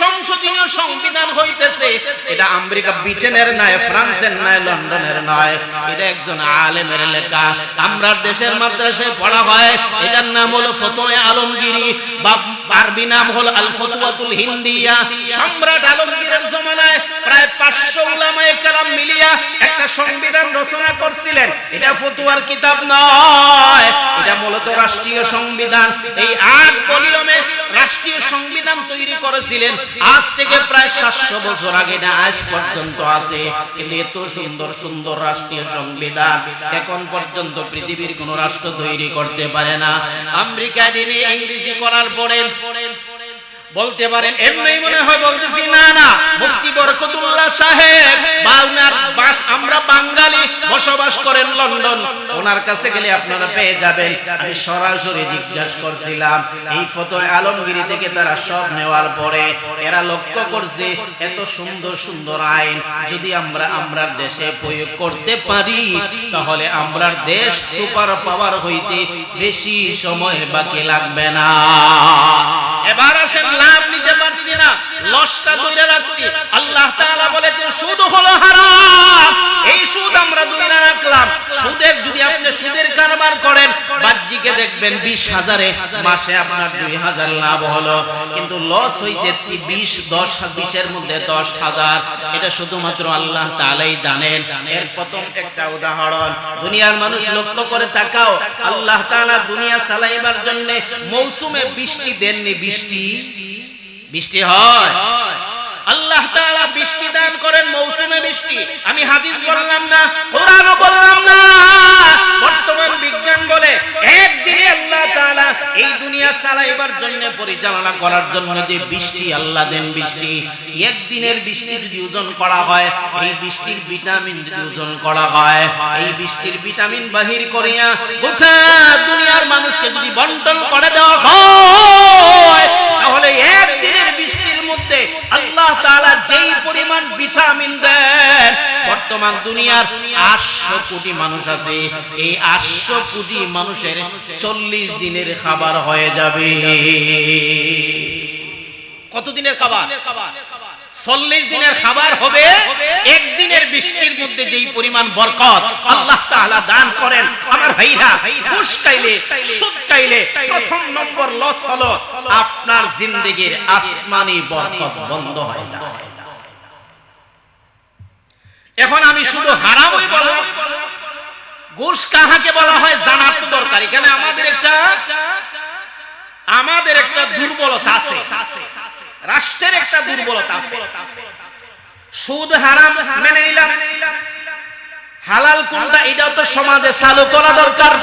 সংসদীয় সংবিধান হইতেছে, এটা আমেরিকা ব্রিটেনের নয়, ফ্রান্সের নয়, লন্ডনের নয়, এটা একজন আলেমের লেখা। আমরা দেশের মাদ্রাসায় পড়া হয়, এটার নাম হলো ফতোয়া আলমগীরি বা আরবি নাম হলো আল ফতওয়াতুল হিন্দিয়া। সম্রাট আলমগীরের জমানায় প্রায় 500 উলামায়ে কেরাম মিলিয়া একটা সংবিধান রচনা করছিলেন। এটা ফতোয়ার কিতাব নয়, এটা মূলত রাষ্ট্রীয় সংবিধান। এই 8 ভলিউমে রাষ্ট্রীয় সংবিধান তৈরি করেছিলেন। আজ থেকে প্রায় 700 বছর আগে না আজ পর্যন্ত আছে। কিন্তু এত সুন্দর সুন্দর রাষ্ট্রীয় সংবিধান এখন পর্যন্ত পৃথিবীর কোন রাষ্ট্র তৈরি করতে পারে না। আমেরিকা দিনে ইংরেজি করার পরে বলতে পারেন এমনি মনে হয় বলতেছি, না না, মুফতি বরকতুল্লাহ সাহেব আমরা বাঙালি বসবাস করেন লন্ডন, ওনার কাছে গেলে আপনারা পেয়ে যাবেন। আমি সরাসরি জিজ্ঞাসা করছিলাম এই ফতোয়া আলমগীরি থেকে তারা সব নেওয়ার পরে এরা লক্ষ্য করছে এত সুন্দর সুন্দর আইন যদি আমরা দেশে প্রয়োগ করতে পারি তাহলে আমরার দেশ সুপার পাওয়ার হইতে বেশি সময় বাকি লাগবে না। এবার আসেন লাভ নিতে পারছি না, লসটা ধরে রাখছি। আল্লাহ তাআলা বলেছেন সুদ হলো হারাম, এই সুদ আমরা ধরে রাখলাম। সুদের যদি আপনি সুদের কারবার করেন বাহ্যিকে দেখবেন 20,000-এ মাসে আপনার 2,000 লাভ হলো, কিন্তু লস হইছে 20-এর মধ্যে 10,000। এটা শুধুমাত্র আল্লাহ তাআলাই জানেন। এর প্রথম একটা উদাহরণ দুনিয়ার মানুষ লক্ষ্য করে তাকাও। আল্লাহ তাআলা দুনিয়া চালাইবার জন্য মৌসুমে বৃষ্টি দেননি। বৃষ্টি হয়, আল্লাহ তাআলা বৃষ্টি দান করেন, মৌসুমে বৃষ্টি। আমি হাদিস বললাম না, কোরআনও বললাম না, বর্তমান বিজ্ঞান বলে একদিনে আল্লাহ তাআলা এই দুনিয়া চালাইবার জন্য, পরিচালনা করার জন্য যে বৃষ্টি আল্লাহ দেন, বৃষ্টি একদিনের বৃষ্টি যদি ওজন করা হয়, এই বৃষ্টির ভিটামিন যদি ওজন করা হয়, এই বৃষ্টির ভিটামিন বাহির করিয়া গোটা দুনিয়ার মানুষকে যদি বন্টন করে দেওয়া হয় তাহলে একদিনের বৃষ্টির মধ্যে আল্লাহ তাআলা যেই পরিমাণ ভিটামিন দেন, বর্তমান দুনিয়ার 800 কোটি মানুষ আছে, এই 800 কোটি মানুষের 40 দিনের খাবার হয়ে যাবে। কত দিনের খাবার? 40 দিনের খাবার হবে একদিনের বৃষ্টির মধ্যে। যেই পরিমাণ বরকত আল্লাহ তাআলা দান করেন আমার ভাইরা, ঘুষ খাইলে, সুদ খাইলে প্রথম নম্বর লস হলো আপনার জিন্দেগীর আসমানি বরকত বন্ধ হয়ে যায়। এখন আমি শুধু হারামই বললাম, ঘুষ কাহাকে বলা হয় জানার তো দরকার। এখানে আমাদের একটা দুর্বলতা আছে, রাষ্ট্রের একটা দুর্বলতা আছে। সুদ হারাম মেনে নিলাম, হালাল কোনটা এটাও তো সমাজে চালু করা দরকার।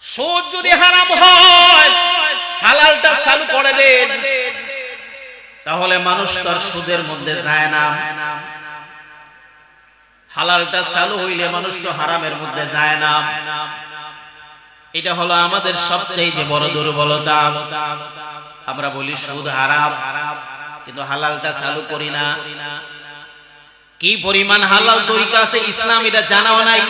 সুদ যদি হারাম হয় হালালটা চালু করে দেন, তাহলে মানুষ তার সুদের মধ্যে যায় না। হালালটা চালু হইলে মানুষ তো হারামের মধ্যে যায় না। এটা হলো আমাদের সবচেয়ে বড় দুর্বলতা। আমরা বলি সুদ হারাম, কিন্তু হালালটা চালু করি না। কি পরিমাণ হালাল তরিকা আছে ইসলাম এটা জানাও নাই।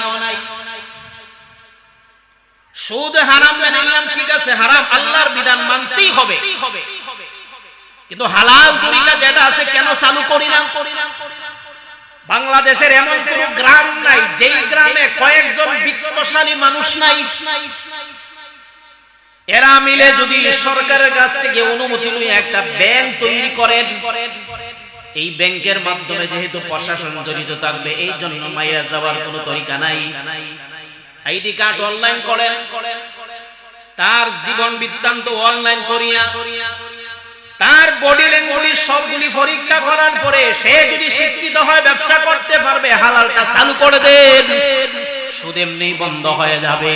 সুদ হারাম মেনে নিলাম, ঠিক আছে, হারাম, আল্লাহর বিধান মানতেই হবে, কিন্তু হালাল তরিকা যেটা আছে কেন চালু করি না? বাংলাদেশের এমন কোন গ্রাম নাই যেই গ্রামে কয়েকজন বিত্তশালী মানুষ নাই। এরা মিলে যদি সরকারের কাছ থেকে অনুমতি নিয়ে একটা ব্যাংক তৈরি করেন, এই ব্যাংকের মাধ্যমে যেহেতু প্রশাসন জড়িত থাকবে, এই জন্য মাইরা যাওয়ার কোনো তরিকা নাই। আইডি কার্ড অনলাইন করেন, তার জীবন বৃত্তান্ত অনলাইন করিয়া তার বডি ল্যাঙ্গুয়েজ সবগুলি পরীক্ষা করার পরে সে যদি শিক্ষিত হয় ব্যবসা করতে পারবে, হালালটা চালু করে দেন, সুদ এমনি বন্ধ হয়ে যাবে।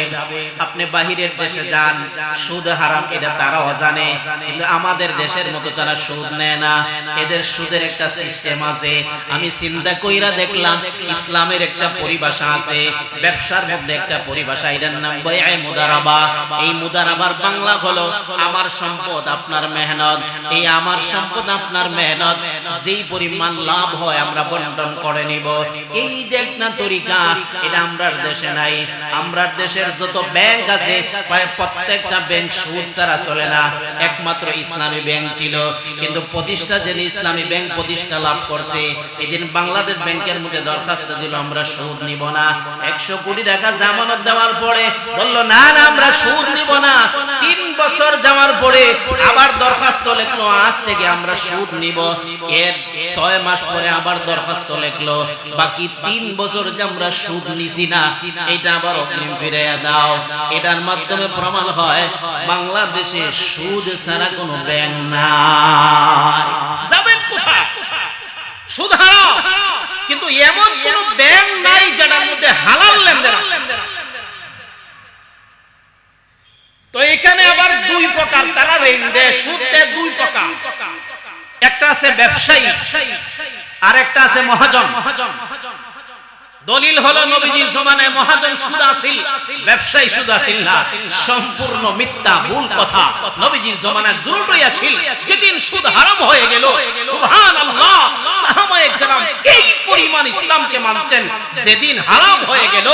আপনি বাহিরের দেশে যান, সুদ হারাম এটা তারাও জানে, কিন্তু আমাদের দেশের মতো তারা সুদ নেয় না। এদের সুদের একটা সিস্টেম আছে। আমি চিন্তা কইরা দেখলাম ইসলামের একটা পরিভাষা আছে, ব্যবসার মধ্যে একটা পরিভাষা, এটার নাম বাইয়ে মুদারাবা। এই মুদারাবার বাংলা হলো আমার সম্পদ আপনার মেহনত, এই আমার সম্পদ আপনার মেহনত, যেই পরিমাণ লাভ হয় আমরা বন্টন করে নিব। এই যে একটা তরিকা, এটা আমরা দেশে নাই। আমরা দেশের যত ব্যাংক আছে প্রত্যেকটা ব্যাংক সুদ ছাড়া চলে না। একমাত্র ইসলামী ব্যাংক ছিল, কিন্তু প্রতিষ্ঠা যে ইসলামী ব্যাংক প্রতিষ্ঠা লাভ করছে, এদিন বাংলাদেশ ব্যাংকের মধ্যে দরখাস্ত দিল আমরা সুদ নিব না। 100 কোটি টাকা জামানত দেওয়ার পরে বলল না না আমরা সুদ নিব না। 3 বছর যাওয়ার পরে আবার দরখাস্ত লিখলো আজ থেকে আমরা সুদ নিব। এর 6 মাস পরে আবার দরখাস্ত লিখলো বাকি 3 বছর যে আমরা সুদ নিছি না, এটা আবার অগ্রিম ফিরাইয়া দাও। এটার মাধ্যমে প্রমাণ হয় বাংলাদেশে সুদ ছাড়া কোনো ব্যাংক নাই। যাবেন কোথায়? সুদ হারাম, কিন্তু এমন কোন ব্যাংক নাই যেটার মধ্যে হালাল লেনদেন আছে। তো এখানে আবার 2 প্রকার তারা ঋণ দেয়, সুদ দেয় 2 প্রকার। একটা আছে ব্যবসায়ী আর একটা আছে মহাজন। দলিল হলো নবীজির জমানায় মহাজন সুদ আসিল, ব্যবসায়ী সুদ আসিল না। সম্পূর্ণ মিথ্যা, ভুল কথা। নবীজির জমানায় দুটোই আছিল। যেদিন সুদ হারাম হয়ে গেল, সুবহানাল্লাহ, সাহাবায়ে কেরাম এই পরিমাণ ইসলামকে মানছেন। যেদিন হারাম হয়ে গেল,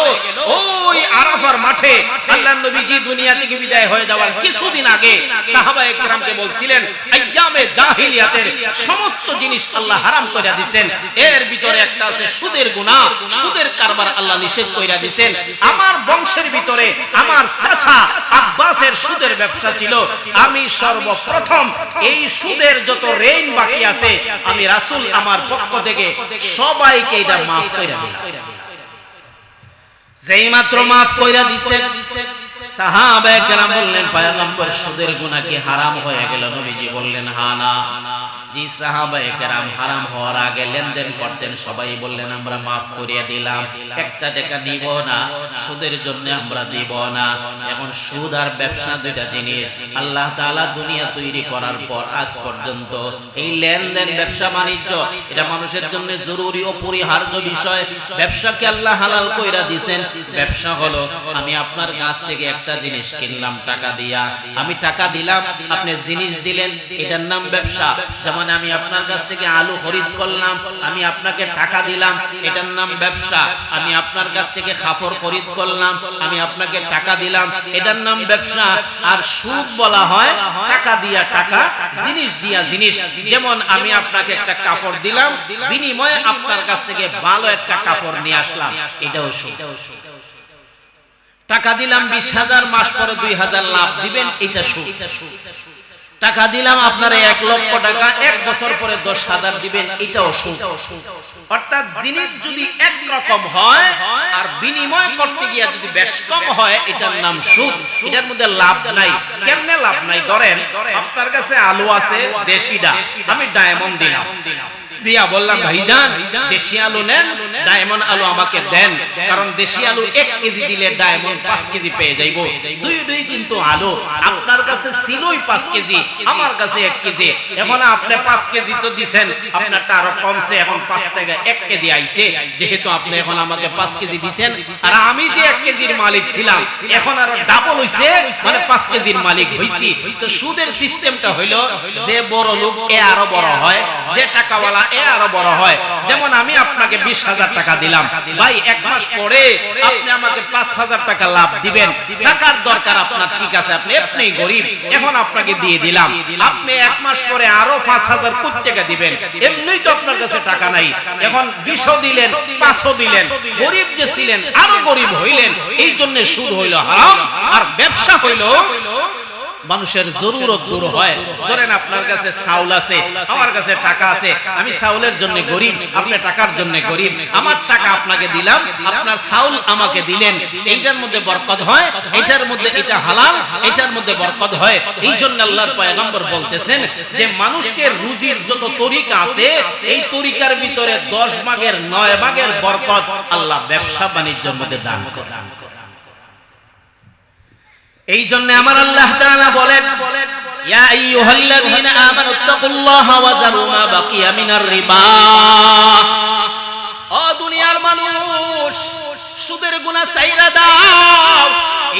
ওই আরাফার মাঠে আল্লাহর নবীজি দুনিয়া থেকে বিদায় হয়ে যাওয়ার কিছুদিন আগে সাহাবায়ে কেরামকে বলছিলেন আইয়ামে জাহিলিয়াতের সমস্ত জিনিস আল্লাহ হারাম করে দিবেন। এর ভিতরে একটা আছে সুদের গুনাহ, সুদের কারবার আল্লাহ নিষেধ কইরা দিবেন। আমার বংশের ভিতরে আমার চাচা আব্বাসের সুদের ব্যবসা ছিল। আমি সর্বপ্রথম এই সুদের যত ঋণ বাকি আছে আমি রাসূল আমার পক্ষ থেকে সবাইকে এটা maaf কইরা দিলাম। যেই মাত্র maaf কইরা দিবেন, সাহাবায়ে কেরাম বললেন পয়গম্বর সুদের গুনাহ কি হারাম হয়ে গেল? নবীজি বললেন হ্যাঁ। না জি, সাহাবায়ে কেরাম হারাম হওয়ার আগে লেনদেন করতেন, সবাই বললেন আমরা maaf করিয়ে দিলাম, একটা টাকা নিব না, সুদের জন্য আমরা দিব না। এখন সুদ আর ব্যবসা দুইটা জিনিস। আল্লাহ তাআলা দুনিয়া তৈরি করার পর আজ পর্যন্ত এই লেনদেন, ব্যবসা বাণিজ্য এটা মানুষের জন্য জরুরি অপরিহার্য বিষয়। ব্যবসাকে আল্লাহ হালাল কইরা দিবেন। ব্যবসা হলো আমি আপনার কাছ থেকে একটা জিনিস কিনলাম টাকা দিয়া, আমি টাকা দিলাম, আপনি জিনিস দিলেন, এটার নাম ব্যবসা। যেমন আমি আপনার কাছ থেকে আলু খরিদ করলাম, আমি আপনাকে টাকা দিলাম, এটার নাম ব্যবসা। আমি আপনার কাছ থেকে কাপড় খরিদ করলাম, আমি আপনাকে টাকা দিলাম, এটার নাম ব্যবসা। আর সুদ বলা হয় টাকা দিয়া টাকা, জিনিস দিয়া জিনিস। যেমন আমি আপনাকে একটা কাপড় দিলাম, বিনিময়ে আপনার কাছ থেকে ভালো একটা কাপড় নিয়ে আসলাম, এটাও সুদ। টাকা দিলাম 20,000, মাস পরে 2,000 লাভ দিবেন, এটা সুদ। টাকা দিলাম আপনারে 1 লক্ষ টাকা, 1 বছর পরে 10,000 দিবেন, এটাও সুদ। অর্থাৎ জিনিস যদি এক রকম হয় আর বিনিময় করতে গিয়ে যদি বেশ কম হয়, এটার নাম সুদ। এটার মধ্যে লাভ নাই। কেমনে লাভ নাই? ধরেন আপনার কাছে আলু আছে দেশিটা, আমি ডায়মন্ড দিলাম, দিয়া বললাম ভাইজান দেশি আলু নেন, ডায়মন্ড আলু আমাকে দেন, কারণ দেশি আলু 1 কেজি দিলে ডায়মন্ড 5 কেজি পেয়ে যাইব। দুই কিন্তু আলু আপনার কাছে ছিলই 5 কেজি, আমার কাছে 1 কেজি। এখন আপনি 5 কেজি তো দিবেন, আপনারটা আরো কমছে, এখন 5 থেকে 1 কেজি আইছে। যেহেতু আপনি এখন আমাকে 5 কেজি দিবেন, আর আমি যে 1 কেজির মালিক ছিলাম এখন আরো ডাবল হইছে, মানে 5 কেজির মালিক হইছি। তো সুদের সিস্টেমটা হইলো যে বড় লোক এ আরো বড় হয়, যে টাকাওয়ালা এ আরো বড় হয়। যেমন আমি আপনাকে 20,000 টাকা দিলাম, ভাই 1 মাস পরে আপনি আমাকে 5,000 টাকা লাভ দিবেন। টাকার দরকার আপনার, ঠিক আছে, আপনি গরিব, এখন আপনাকে দিয়ে দিলাম। আপনি 1 মাস পরে আরো 5,000 কোথা থেকে দিবেন? এমনিই তো আপনার কাছে টাকা নাই, এখন 20 দিলেন, 5 দিলেন, গরিব যে ছিলেন আরো গরিব হইলেন। এই জন্য সুদ হইল হারাম, আর ব্যবসা হইল মানুষের জরুরত দূর হয়। ধরেন আপনার কাছে চাউল আছে, আমার কাছে টাকা আছে, আমি চাউলের জন্য গরিব, আপনি টাকার জন্য গরিব। আমার টাকা আপনাকে দিলাম, আপনার চাউল আমাকে দিলেন, এইটার মধ্যে বরকত হয়, এইটার মধ্যে এটা হালাল, এইটার মধ্যে বরকত হয়। এই জন্য আল্লাহর পয়গম্বর বলতেছেন যে মানুষকে রুজির যত তরিকা আছে, এই তরিকার ভিতরে 10 ভাগের 9 ভাগের বরকত আল্লাহ ব্যবসা বাণিজ্যের মধ্যে দান করেন। এই জন্য আমার আল্লাহ তাআলা বলেন, ইয়া আইয়ুহাল্লাযীনা আমানুত্তাকুল্লাহা ওয়া যারু মা বাকিয়া মিনার রিবা। ও দুনিয়ার মানুষ, সুদের গুনাহ ছাইরা দাও।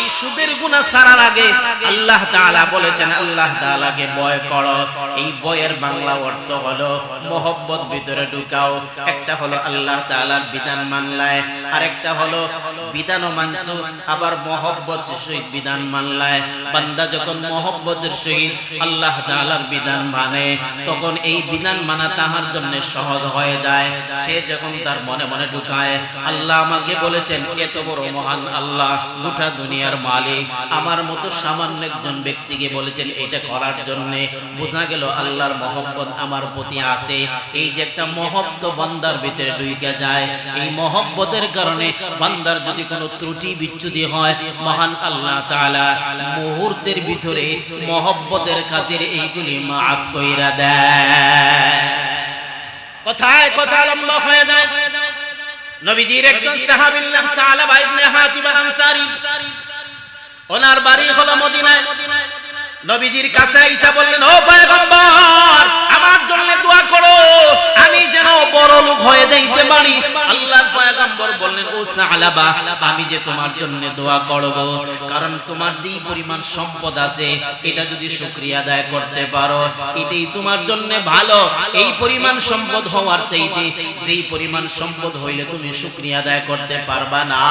এই সুদের গুনাহ ছাড়ার আগে আল্লাহ তাআলা বলেছেন আল্লাহ তাআলাকে ভয় করো। এই ভয়ের বাংলা অর্থ হলো মহব্বত ভিতরে ঢুকাও। একটা হলো আল্লাহ তাআলার বিধান মানলায়, আরেকটা হলো বিধানও মানছো, আবার মহব্বত সহিত বিধান মানলায়। বান্দা যখন মহব্বতের সহিত আল্লাহ তাআলার বিধান মানে, তখন এই বিধান মানা তাহার জন্য সহজ হয়ে যায়। সে যখন তার মনে মনে ঢুকায়, আল্লাহ আমাকে বলেছেন এত বড় মহান আল্লাহ, গোটা দুনিয়ার মালিক, আমার মতো সামান্য একজন ব্যক্তিকে বলেছেন এটা করার জন্য, বোঝা গেল আল্লাহর মহব্বত আমার প্রতি আছে। এই যে একটা মহব্বত বান্দার ভিতরে ঢুকে যায়, এই মহব্বতের কারণে বান্দার যদি কোনো ত্রুটি বিচ্যুতি হয়, মহান আল্লাহ তাআলা মুহূর্তের ভিতরে মহব্বতের খাতিরে এইগুলি মাফ কইরা দেয়। কথায় কথায় লম্বা হয়ে যায়। নবীজির একজন সাহাবীর নাম সালাবা ইবনে হাতিব আনসারী, ওনার বাড়ি হলো মদিনায়। নবীজির কাছে আয়েশা বললেন, ও পয়গম্বর, আমার জন্য দোয়া করো, আমি যেন বড় লোক হয়ে যাইতে পারি। আল্লাহর পয়গম্বর বললেন, ও সালাবা, আমি যে তোমার জন্য দোয়া করব, কারণ তোমার যেই পরিমাণ সম্পদ আছে এটা যদি শুকরিয়া আদায় করতে পারো, এটাই তোমার জন্য ভালো। এই পরিমাণ সম্পদ হওয়ার চাইতে যেই পরিমাণ সম্পদ হইলে তুমি শুকরিয়া আদায় করতে পারবা না।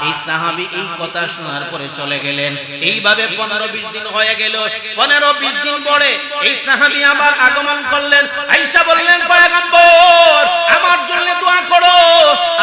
এই সাহাবী এই কথা শোনার পরে চলে গেলেন। এইভাবে 15-20 দিন হয়ে গেল। 15-20 দিন পরে এই সাহাবী আবার আগমন করলেন। আয়েশা বললেন, পয়গম্বর, আমার জন্য দোয়া করো,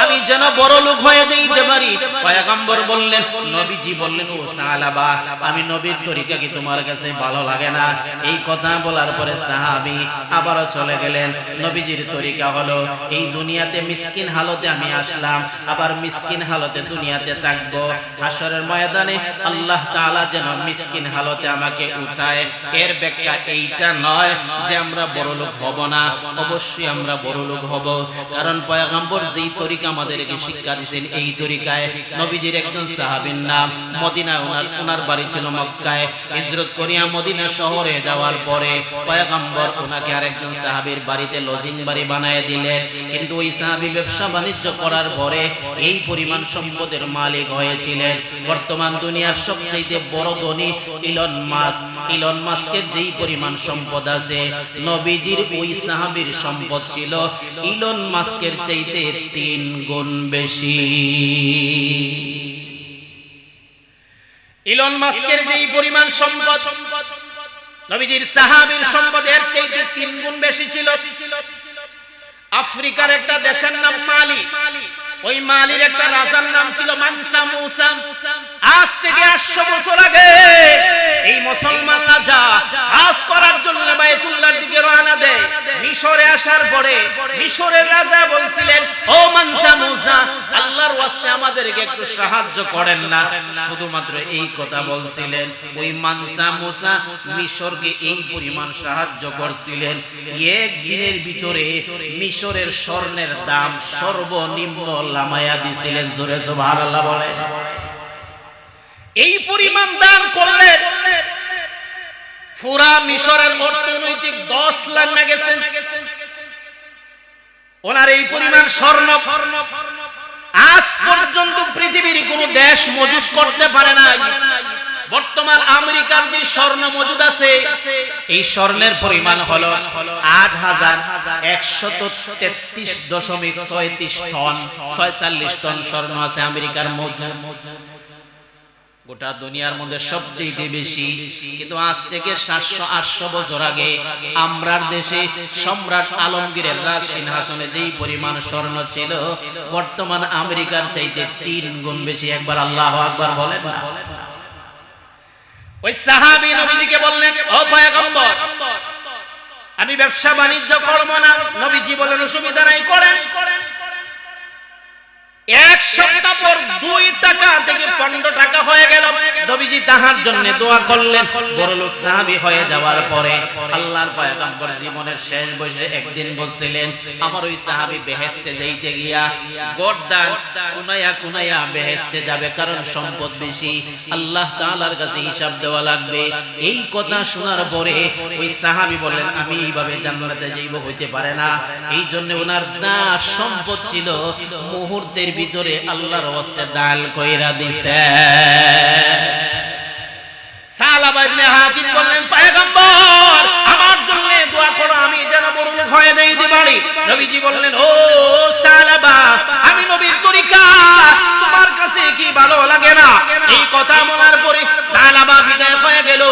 আমি যেন বড় লোক হয়ে যাইতে পারি। পয়গম্বর বললেন, নবীজি বললেন, ও সালাবা, আমি নবীর তরিকা কি তোমার কাছে ভালো লাগে না? এই কথা বলার পরে সাহাবী আবারও চলে গেলেন। নবীজির তরিকা হলো এই দুনিয়াতে মিসকিন হালতে আমি আসলাম, আবার মিসকিন হালতে দুনিয়াতে থাকবো। হাসরের ময়দানে আল্লাহ তাআলা যেন মিসকিন হালতে আমাকে উঠায়। এর ব্যাখ্যা এইটা নয় যে আমরা বড় লোক হব না, অবশ্যই আমরা বড় লোক হব, কারণ পয়গম্বর যেই তরিকা আমাদেরকে শিক্ষা দিয়েছেন এই তরিকায়। নবীজির একজন সাহাবীর নাম মদিনা, ওনার বাড়ি ছিল মক্কায়। হিজরত করিয়া মদিনা শহরে যাওয়ার পরে পয়গম্বর ওনাকে আরেকজন সাহাবীর বাড়িতে লজিং বাড়ি বানায় দিলেন। কিন্তু ওই সাহাবী ব্যবসা বাণিজ্য করার পরে এই পরিমাণ সম্পদের মালিক হয়েছিলেন। বর্তমান দুনিয়ার সবচেয়ে বড় ধনী ইলন মাস্কের যেই পরিমাণ সম্পদ আছে, নবীজির ওই সাহাবীর সম্পদ ছিল ইলন মাস্কের চাইতে 3 গুণ বেশি। ইলন মাস্কের যেই পরিমাণ সম্পদ, নবীজির সাহাবীর সম্পদের চাইতে 3 গুণ বেশি ছিল। আফ্রিকার একটা দেশের নাম মালি, ওই মালির একটা রাজার নাম ছিল মানসা মুসা। আজ থেকে 800 বছর আগে এই মুসলমান রাজা আজ করার মিশরে আসার পরে মিশরের রাজা বলছিলেন, ও মানসা মুসা, আল্লাহর ওয়াস্তে আমাদেরকে একটু সাহায্য করেন না। শুধুমাত্র এই কথা বলছিলেন। ওই মানসা মুসা মিশরকে এই পরিমাণ সাহায্য করছিলেন, একদিনের ভিতরে মিশরের স্বর্ণের দাম সর্বনিম্ন লামায়া দিছিলেন। জোরে সুবহানাল্লাহ বলে। এই পরিমাণ দান করলেন, পুরা মিশরের অর্থনৈতিক 10 লাখ না গেছেন। ওনার এই পরিমাণ স্বর্ণ আজ পর্যন্ত পৃথিবীর কোন দেশ মজুদ করতে পারে না। বর্তমান আমেরিকার যে স্বর্ণ মজুদ আছে, এই স্বর্ণের পরিমাণ হলো 8133.36 টন, 46 টন স্বর্ণ আছে আমেরিকার মজুদ। গোটা দুনিয়ার মধ্যে সবচেয়ে বেশি। কিন্তু আজ থেকে 700-800 বছর আগে আমরার দেশে সম্রাট আলমগীরের রাজ সিংহাসনে যেই পরিমাণ স্বর্ণ ছিল, বর্তমান আমেরিকার চাইতে 3 গুণ বেশি। একবার আল্লাহু আকবার বলেন না। ওই সাহাবী নবীজিকে বললেন, ও পয়গম্বর, আমি ব্যবসা বাণিজ্য করব না। নবীজি বলেন, অসুবিধা নাই, করেন। এক সপ্তাহ পর 2 টাকা থেকে 15 টাকা হয়ে গেল। নবীজি তাহার জন্য দোয়া করলেন। বড়লোক সাহাবী হয়ে যাওয়ার পরে আল্লাহর পয়গম্বর জীবনের শেষ বয়সে একদিন বলছিলেন, আমার ওই সাহাবী বেহেশতে যাইতে গিয়া গর্দান কুনায়া কুনায়া বেহেশতে যাবে, কারণ সম্পদ বেশি, আল্লাহ তাআলার কাছে হিসাব দেওয়া লাগবে। এই কথা শোনার পরে ওই সাহাবী বললেন, আমি এইভাবে জান্নাতে যাইব, হইতে পারে না। এই জন্য ওনার যা সম্পদ ছিল মুহূর্তের ভিতরে আল্লাহর ওয়াস্তে দান কইরা দিছে। সালাবা ইবনে হাতিম বললেন, পয়গম্বর, আমার জন্য দোয়া করো, আমি যেন বড় লোক হয়ে যাইতে পারি। নবীজি বললেন, ও সালাবা, আমি নবীর তরিকা তোমার কাছে কি ভালো লাগে না? এই কথা বলার পরে সালাবা বিদায় হয়ে গেল।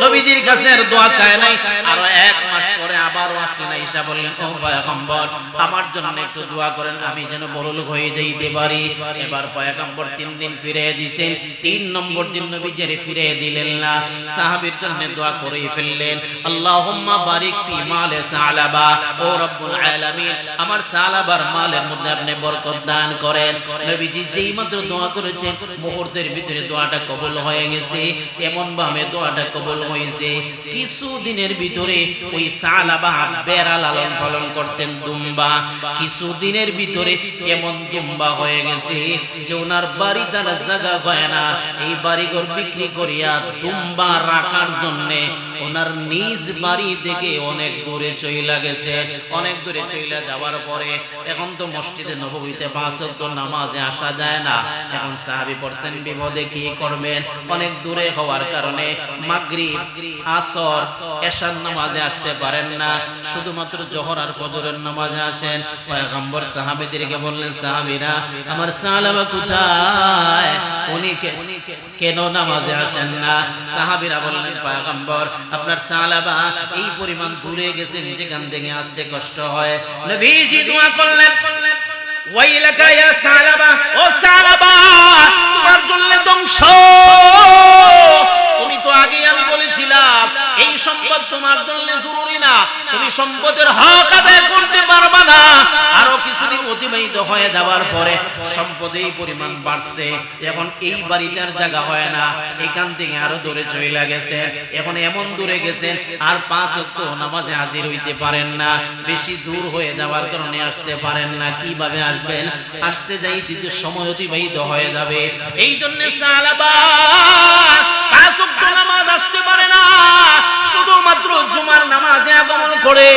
নবীজির কাছে আর দোয়া চায় নাই। আর 1 মাস পরে আবারও আসলেন, আয়েশা বললেন, ও পয়গম্বর, আমার জন্য একটু দোয়া করেন, আমি যেন বড় লোক হয়ে যাইতে পারি। এবার পয়গম্বর 3 দিন ফিরে দিয়েছেন। 3 নম্বর দিন নবীজির ফিরে দিলেন না। সাহাবীর জন্য দোয়া করে ফেললেন, আল্লাহুম্মা বারিক ফি মালে সালাবা, ও রব্বুল আলামিন, আমার সালাবার মালের মধ্যে আপনি বরকত দান করেন। নবীজি যেই মাত্র দোয়া করেছেন, মুহূর্তের ভিতরে দোয়াটা কবুল হয়ে গেছে। এমন ভাবে দোয়াটা কবুল হয়েছে, কিছু দিনের ভিতরে ওই সালাবা বেড়া লালন পালন করতেন, দুম্বা। কিছু দিনের ভিতরে এমন দুম্বা হয়ে গেছে যে ওনার বাড়ি তার জায়গা হয় না। এই বাড়িঘর বিক্রি করিয়া দুম্বা রাখার জন্য ওনার নিজ বাড়ি থেকে অনেক দূরে চইলা গেছে। অনেক দূরে চইলা যাওয়ার পরে এখন তো মসজিদে নববীতে 5 ওয়াক্ত নামাজে আসা যায় না। এখন সাহাবী পড়ছেন, বিপদে কি করবেন? অনেক দূরে হওয়ার কারণে মাগরিব, আসর, এশার নামাজে আসতে পারেন না, শুধুমাত্র যোহর আর ফজরের নামাজে আসেন। পয়গম্বর সাহাবীদেরকে বললেন, সাহাবীরা, আমার সালাবা কোথায়? উনি কেন নামাজে আসেন না? সাহাবীরা বললেন, পয়গম্বর, আপনার সালাবা এই পরিমাণ দূরে গেছেন যেখান থেকে আসতে কষ্ট হয়। নবীজি দোয়া করলেন, ওয়াইলাকা ইয়া সালাবা, ও সালাবা, তোমার জন্য ধ্বংস। তুমি তো আগে আমি বলেছিলাম এই সম্পদ তোমার জন্য জরুরি না, তুমি সম্পদের হক আদায় করতে পারবা না। আরো কিছুদিন অতিবাহিত হয়ে যাওয়ার পরে সম্পদের পরিমাণ বাড়ছে। এখন এই বাড়িটার জায়গা হয় না, এখান থেকে আরো দূরে চলে গেছেন। এখন এমন দূরে গেছেন আর 5 ওয়াক্ত নামাজে হাজির হইতে পারেন না। বেশি দূর হয়ে যাওয়ার কারণে আসতে পারেন না। কিভাবে আসবেন? আসতে যাই দ্বিতীয় সময় অতিবাহিত হয়ে যাবে। এই জন্য সালাবা 5 ওয়াক্ত নামাজ আসতে পারে না, শুধুমাত্র জুমার নামাজে আগমন করে।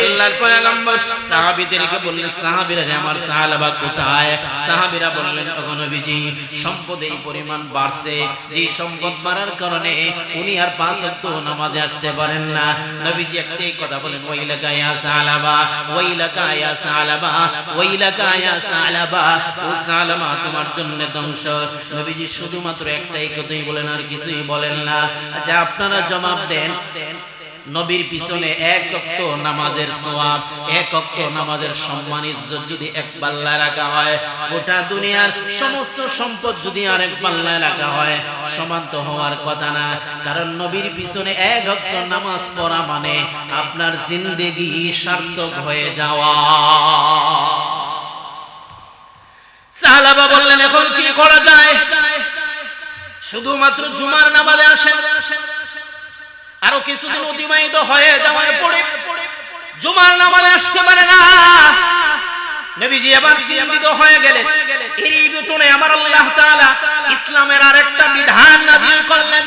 আল্লাহর পয়গম্বর সাহাবীদেরকে বললেন, সাহাবীরা, আমার সাহাবা কোথায়? সাহাবীরা বললেন, ওগো নবীজি, সম্পদ এই পরিমাণ বাড়ছে, যে সম্পদ বাড়ার কারণে উনি আর 5 ওয়াক্ত নামাজে আসতে পারেন না। নবীজি একটাই কথা বলেন, ওয়াইলাকা ইয়া সালাবা, ওয়াইলাকা ইয়া সালাবা, ওয়াইলাকা ইয়া সালাবা, ও সালামা, তোমার জন্য ধ্বংস। নবীজি শুধুমাত্র একটাই কথাই বলেন, আর কিছুই বলেন না। আচ্ছা, আপনারা জবাব দেন, নবীর পিছনে এক ওয়াক্ত নামাজের সওয়াব, এক ওয়াক্ত নামাজের সম্মান ইজ্জত যদি এক পাল্লায় রাখা হয়, গোটা দুনিয়ার সমস্ত সম্পদ যদি আরেক পাল্লায় রাখা হয়, সমান তো হওয়ার কথা না। কারণ নবীর পিছনে এক ওয়াক্ত নামাজ পড়া মানে আপনার জিন্দেগি সার্থক হয়ে যাওয়া। সাহাবা বললেন এখন কি করা যায়? শুধুমাত্র জুমার নামাজে আসেন, আরো কিছুদিন অতিবাহিত হয়ে যাওয়ার পরে জুমার নামাজে আসতে পারে না। নবীজি আবার চিন্তিত হয়ে গেলেন। এরই ভিতরে আমার আল্লাহ তাআলা ইসলামের আরেকটা বিধান নাযিল করলেন,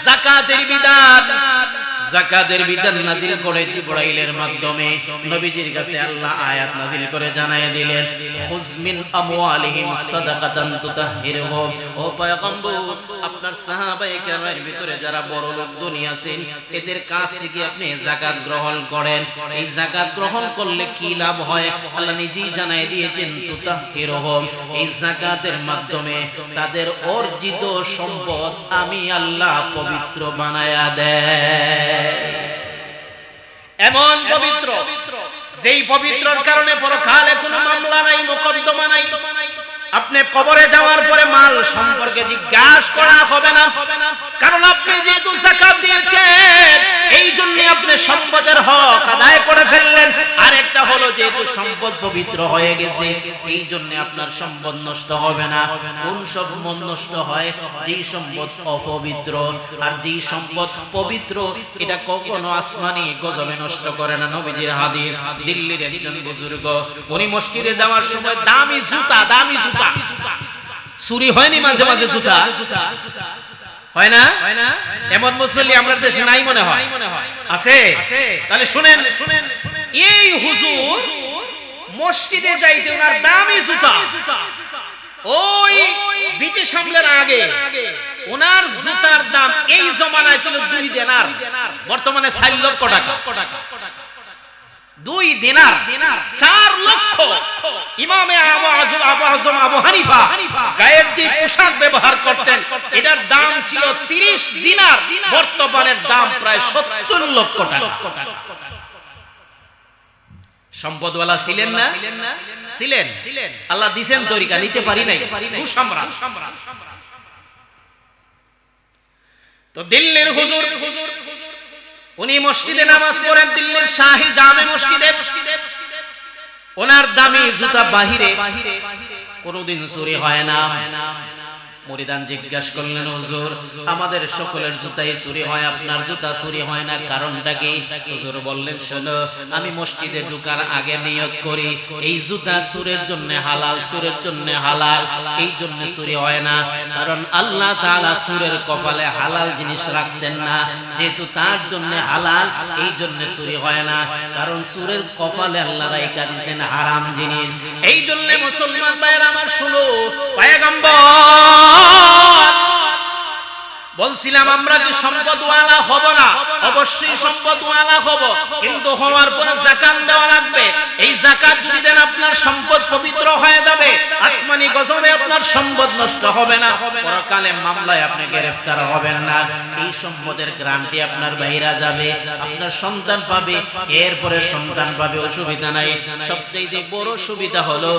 যাকাতের বিধান। যাকাতের বিধান নাযিল করে জিবরাইলের মাধ্যমে নবীজির কাছে আল্লাহ আয়াত নাযিল করে জানায় দিলেন, খুয মিন আমওয়ালিহিম সাদাকাতান তুতাহহিরুহুম। ও পয়গম্বর, আপনার সাহাবায়ে কেরামের ভিতরে যারা বড় লোক ধনী আছেন, এদের কাছ থেকে আপনি যাকাত গ্রহণ করেন। এই যাকাত গ্রহণ করলে কি লাভ হয় আল্লাহ নিজেই জানায় দিয়েছেন, তুতাহহিরুহুম। এই যাকাতের মাধ্যমে তাদের অর্জিত সম্পদ আমি আল্লাহ পবিত্র বানায়া দেয়। এমন পবিত্র, যেই পবিত্রর কারণে পরকালে কোনো মামলা নাই, মোকদ্দমা নাই। আপনি কবরে যাওয়ার পরে মাল সম্পর্কে জিজ্ঞাসা করা হবে না, কারণ আপনি যেহেতু যাকাত দিয়েছেন এই জন্য আপনি সম্পদের হক আদায় করে ফেললেন। আর একটা হলো যেহেতু সম্পদ পবিত্র হয়ে গেছে এই জন্য আপনার সম্পদ নষ্ট হবে না। কোন সম্পদ নষ্ট হয়? যেই সম্পদ অপবিত্র। আর যেই সম্পদ পবিত্র এটা কখনো আসমানি গজবে নষ্ট করে না। নবীজির হাদিস, দিল্লির একজন বুজুর্গ, উনি মসজিদে যাওয়ার সময় দামি জুতা চুরি হয়নি, মাঝে মাঝে জুতা হয় না? এমন মুসল্লি আমরা দেশে নাই মনে হয়, আছে? তাহলে শুনেন, এই হুজুর মসজিদে যাইতে ওনার দামি জুতা, ওই ব্রিটিশ আমলের আগে ওনার জুতার দাম এই জমানায় ছিল 2 দিনার, বর্তমানে 4 লক্ষ টাকা। 2 দিনার 4 লক্ষ। ইমামে আবু আজম আবু হানিফা গায়ের যে পোশাক ব্যবহার করতেন এটার দাম ছিল 30 দিনার, বর্তমানের দাম প্রায় 70 লক্ষ টাকা। সম্পদওয়ালা ছিলেন না? ছিলেন। আল্লাহ দিবেন তরিকা, নিতে পারি নাই। তো দিল্লির হুজুর উনি মসজিদে নামাজ পড়েন, দিল্লির শাহী জামে মসজিদে। ওনার দামি জুতা বাহিরে কোনোদিন চুরি হয় না। মুরিদান জিজ্ঞাসা করলেন, হুজুর আমাদের সকলের জুতাই চুরি হয়, আপনার জুতা চুরি হয় না, কারণটা কি? হুজুর বললেন, শোনো, আমি মসজিদে ঢোকার আগে নিয়ত করি এই জুতা চুরের জন্য হালাল, চুরের জন্য হালাল, এই জন্য চুরি হয় না। কারণ আল্লাহ তাআলা চুরের কপালে হালাল জিনিস রাখছেন না, যেহেতু তার জন্য হালাল এই জন্য চুরি হয় না। কারণ চুরের কপালে আল্লাহ রাইখা দিয়েছেন হারাম জিনিস। এই জন্য মুসলমান ভাইরা আমার শুনো, পয়গম্বর বলছিলাম আমরা যে সম্পদওয়ালা হব না, অবশ্যই সম্পদওয়ালা হব, কিন্তু হওয়ার পরে যাকাত দেওয়া লাগবে। এই যাকাত যদি দেন আপনার সম্পদ পবিত্র হয়ে যাবে, আসমানি গজবে আপনার সম্পদ নষ্ট হবে না, পরকালে মামলায় আপনি গ্রেফতার হবেন না। এই সম্পদের গ্যারান্টি আপনার বাইরে যাবে, আপনার সন্তান পাবে, এরপরে সন্তান পাবে, অসুবিধা নাই। সবচেয়ে বড় সুবিধা হলো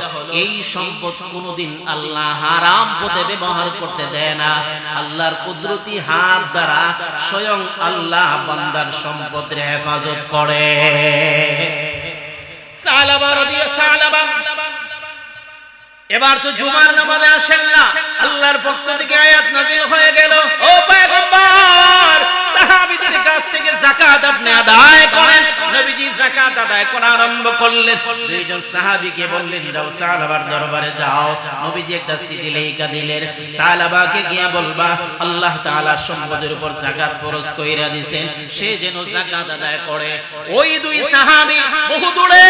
এই সম্পদ কোনোদিন আল্লাহ হারাম পথে ব্যবহার করতে দেয় না। আল্লাহর কুদরতি হাত দ্বারা স্বয়ং আল্লাহ বান্দার সম্পদের হেফাজত করে। এবার তো জুমার নামাজে আসেন না, আল্লাহর পক্ষ থেকে আয়াত নাযিল হয়ে গেল, ও পয়গম্বর সাহাবীদের কাছ থেকে যাকাত আপনি আদায় করেন। নবীজি যাকাত আদায় করা আরম্ভ করলেন। দুইজন সাহাবীকে বললেন, যাও সাহাবার দরবারে যাও। নবীজি একটা চিঠি লিখে দিলেন, সাহাবাকে গিয়ে বলবা আল্লাহ তাআলা সম্পদের উপর যাকাত ফরজ কইরা দিবেন, সে যেন যাকাত আদায় করে। ওই দুই সাহাবী বহু দূরে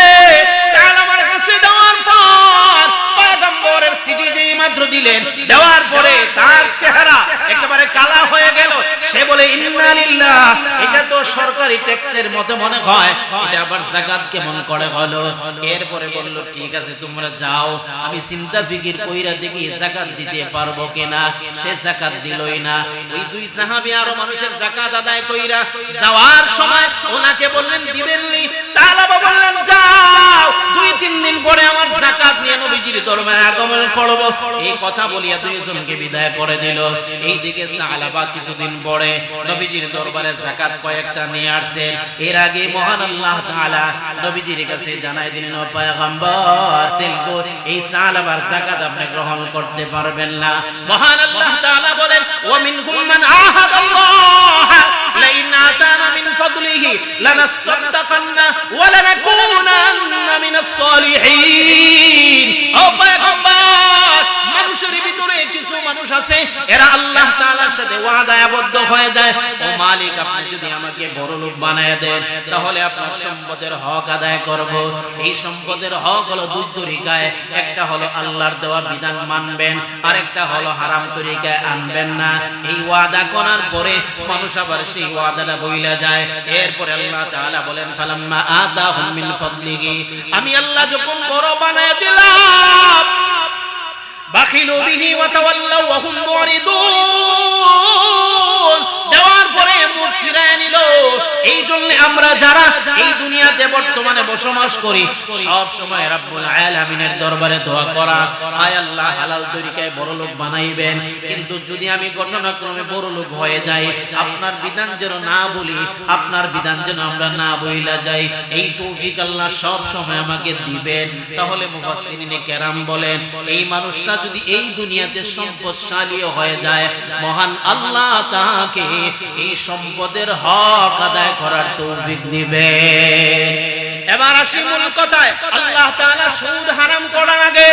সাহাবার কাছে যাওয়ার পর পয়গম্বরের সিটি যেই মাত্র দিলেন, দেওয়ার পরে তার চেহারা একেবারে কালা হয়ে গেল। সে বলে ইন্না লিল্লাহ, এটা তো সরকারি ট্যাক্সের মতো মনে হয়, এটা আবার যাকাত কেমন করে হলো? এরপরে বলল ঠিক আছে তোমরা যাও, আমি চিন্তা ফিকির কইরা দেখি যাকাত দিতে পারবো কিনা। সে যাকাত দিলই না। ওই দুই সাহাবী আরো মানুষের যাকাত আদায় কইরা যাওয়ার সময় ওনাকে বললেন দিবেননি। সাহাবা বললেন যাও, 2-3 দিন পরে আমার যাকাত নিয়ে নবীজির দরবারে আগমন করব। এই কথা বলিয়া দুইজনকে বিদায় করে দিল। এইদিকে সাহাবা কিছুদিন পরে নবীজির দরবারে যাকাত কয়েকটা নিয়ে আসছেন। এর আগে মহান আল্লাহ তাআলা নবীজির কাছে জানাই দিলেন, ও পয়গম্বর তেলগো এই সাহাবার যাকাত আপনি গ্রহণ করতে পারবেন না। মহান আল্লাহ তাআলা বলেন, ওয়া মিনহুম মান আহাদাল্লাহ লাইন আতানা মিন ফাদলিহি লানাসতাকান্না ওয়া লানাকুনান্না মিনাস সালিহিন। ও পয়গম্বর, মানুষের ভিতরে কিছু মানুষ আছে এরা আল্লাহ তাআলার সাথে ওয়াদায় আবদ্ধ হয়ে যায়, ও মালিক আপনি যদি আমাকে বড় লোক বানায় দেন তাহলে আপনার সম্পদের হক আদায় করব। এই সম্পদের হক হলো দুই তরিকায়, একটা হলো আল্লাহর দেওয়া বিধান মানবেন, আরেকটা হলো হারাম তরিকায় আনবেন না। এই ওয়াদা করার পরে মানুষ আবার সেই ওয়াদাটা বইলা যায়। এরপরে আল্লাহ তাআলা বলেন, ফালাম্মা আতাহুম মিন ফাদলিহি, আমি আল্লাহ যখন বড় বানায় দিলাম, বাখিলু বিহি ওয়া তাওয়াল্লাউ ওয়া হুম মুরিদুন, দেওয়ার পরে মুখ ফিরায় নিল। এই জন্য আমরা যারা এই দুনিয়াতে বর্তমানে বসবাস করি সব সময় রব্বুল আলামিনের দরবারে দোয়া করা, আয় আল্লাহ হালাল তরিকায় বড় লোক বানাইবেন, কিন্তু যদি আমি ঘটনাক্রমে বড় লোক হয়ে যাই আপনার বিধান যেন না বলি, আপনার বিধান যেন আমরা না বইলা যাই, এই তৌফিক আল্লাহ সব সময় আমাকে দিবেন। তাহলে মুফাসসিরিনে কেরাম বলেন, এই মানুষটা যদি এই দুনিয়াতে সম্পদশালী হয়ে যায়, মহান আল্লাহ তাকে এই সম্পদের হক আদায় করার তৌফিক দিবেন। এবার আসি মূল কথায়, আল্লাহ তাআলা সুদ হারাম করার আগে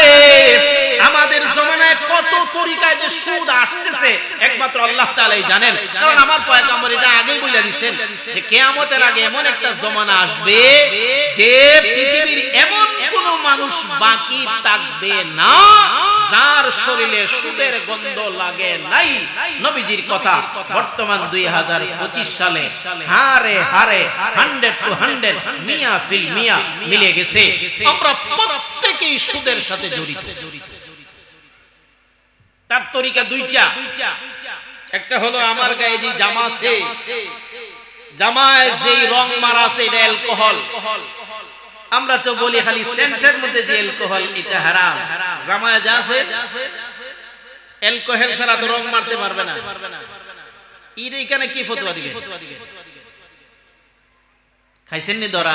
আমাদের জমানায় কত তরিকায় যে সুদ আসতেছে একমাত্র আল্লাহ তাআলাই জানেন। কারণ আমার পয়গম্বর এটা আগেই বলে দিয়েছেন যে কিয়ামতের আগে এমন একটা জমানা আসবে যে পৃথিবীর এমন কোন মানুষ বাকি থাকবে না যার শরীরে সুদের গন্ধ লাগে নাই। নবীজির কথা বর্তমান 2025 সালে হারে হারে 100 to 100 মিয়া ফিল মিয়া মিলে গেছে। আমরা প্রত্যেকেই সুদের সাথে জড়িত। তার তরিকা দুইটা, একটা হলো আমার গায়ে যে জামা আছে, জামায় যেই রং মারা আছে এটা অ্যালকোহল। আমরা তো বলি খালি সেন্টের মধ্যে যে অ্যালকোহল এটা হারাম, জামায় যা আছে অ্যালকোহল ছাড়া তো রং মারতে পারবে না। এর এখানে কি ফতোয়া দিবেন? খাইছেন নি ধরা?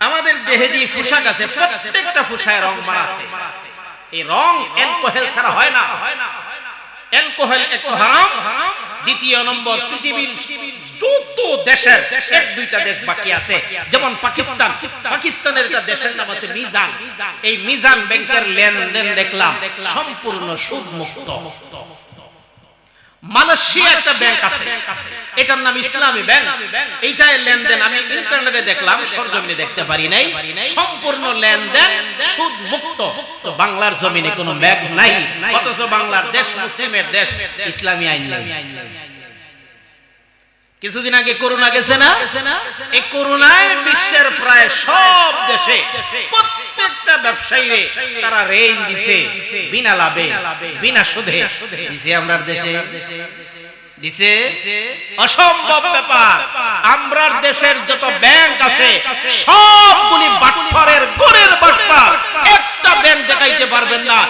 আমাদের দেহে যে পোশাক আছে প্রত্যেকটা পোশাকে রং মারা আছে। এই রং অ্যালকোহল ছাড়া হয় না। অ্যালকোহল এক হারাম। দ্বিতীয় নম্বর, পৃথিবীর যত দেশের এক দুইটা দেশ বাকি আছে, যেমন পাকিস্তান, পাকিস্তানের একটা দেশের নাম আছে মিজান। এই মিজান ব্যাংকের লেনদেন দেখলাম সম্পূর্ণ সুদ মুক্ত। মালয়েশিয়া একটা ব্যাংক আছে, এটার নাম ইসলামী ব্যাংক। এইটার লেনদেন আমি ইন্টারনেটে দেখলাম, সরজমিনে দেখতে পারি নাই। সম্পূর্ণ লেনদেন সুদ মুক্ত। তো বাংলার জমিনে কোনো ব্যাংক নাই, অথচ বাংলার দেশ মুসলিমের দেশ, ইসলামী আইন নাই। কিছুদিন আগে করোনা গেছে না? এই করোনায় বিশ্বের প্রায় সব দেশে প্রত্যেকটা ব্যবসায়ীরে তারা ঋণ দিছে বিনা লাভে, বিনা সুদে দিছে। আমরা দেশে দিছে অসম্ভব ব্যাপার। আমরার দেশের যত ব্যাংক আছে সবগুলি বাটপারের গোরের বাটপার। একটা ব্যাংক দেখাইতে পারবেন না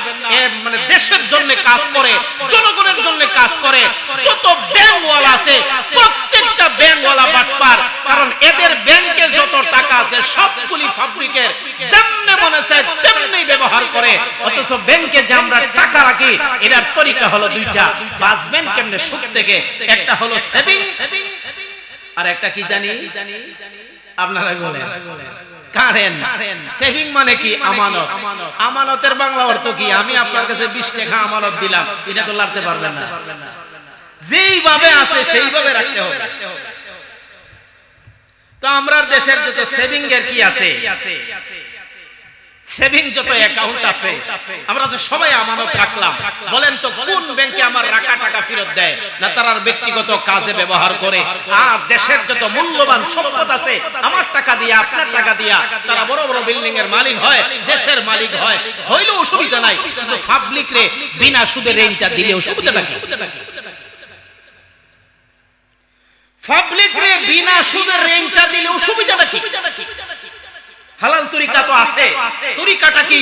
মানে দেশের জন্য কাজ করে, জনগণের জন্য কাজ করে। যত ব্যাংকওয়ালা আছে প্রত্যেকটা ব্যাংকওয়ালা বাটপার। কারণ এদের ব্যাংকে যত টাকা আছে সবগুলি ফাব্রিকের যেমনে মনে চায় তেমনি ব্যবহার করে। অথচ ব্যাংকে যে আমরা টাকা রাখি এটার তরিকা হলো দুইটা। বাঁচবেন কেমনে সুদ থেকে? একটা হলো সেভিং, আর একটা কি জানি আপনারা বলেন কারেন্ট। সেভিং মানে কি? আমানত। আমানতের বাংলা অর্থ কি? আমি আপনার কাছে 20 টাকা আমানত দিলাম, এটা তো লাড়তে পারবেন না। যেইভাবে আছে সেইভাবে রাখতে হবে। তো আমরা দেশের যত সেভিং এর কি আছে, সেভিং যত অ্যাকাউন্ট আছে আমরা তো সবাই আমানত রাখলাম, বলেন তো কোন ব্যাংকে আমার রাখা টাকা ফেরত দেয় না তার ব্যক্তিগত কাজে ব্যবহার করে? আর দেশের যত মূল্যবান সম্পদ আছে আমার টাকা দিয়া আপনার টাকা দিয়া তারা বড় বড় বিল্ডিং এর মালিক হয়, দেশের মালিক হয়, হইলেও অসুবিধা নাই, কিন্তু পাবলিক রে বিনা সুদে ঋণটা দিলে অসুবিধাটা কি? পাবলিক রে বিনা সুদে ঋণটা দিলে অসুবিধাটা কি? হালাল তরিকা তো আছে। তরিকাটা কি?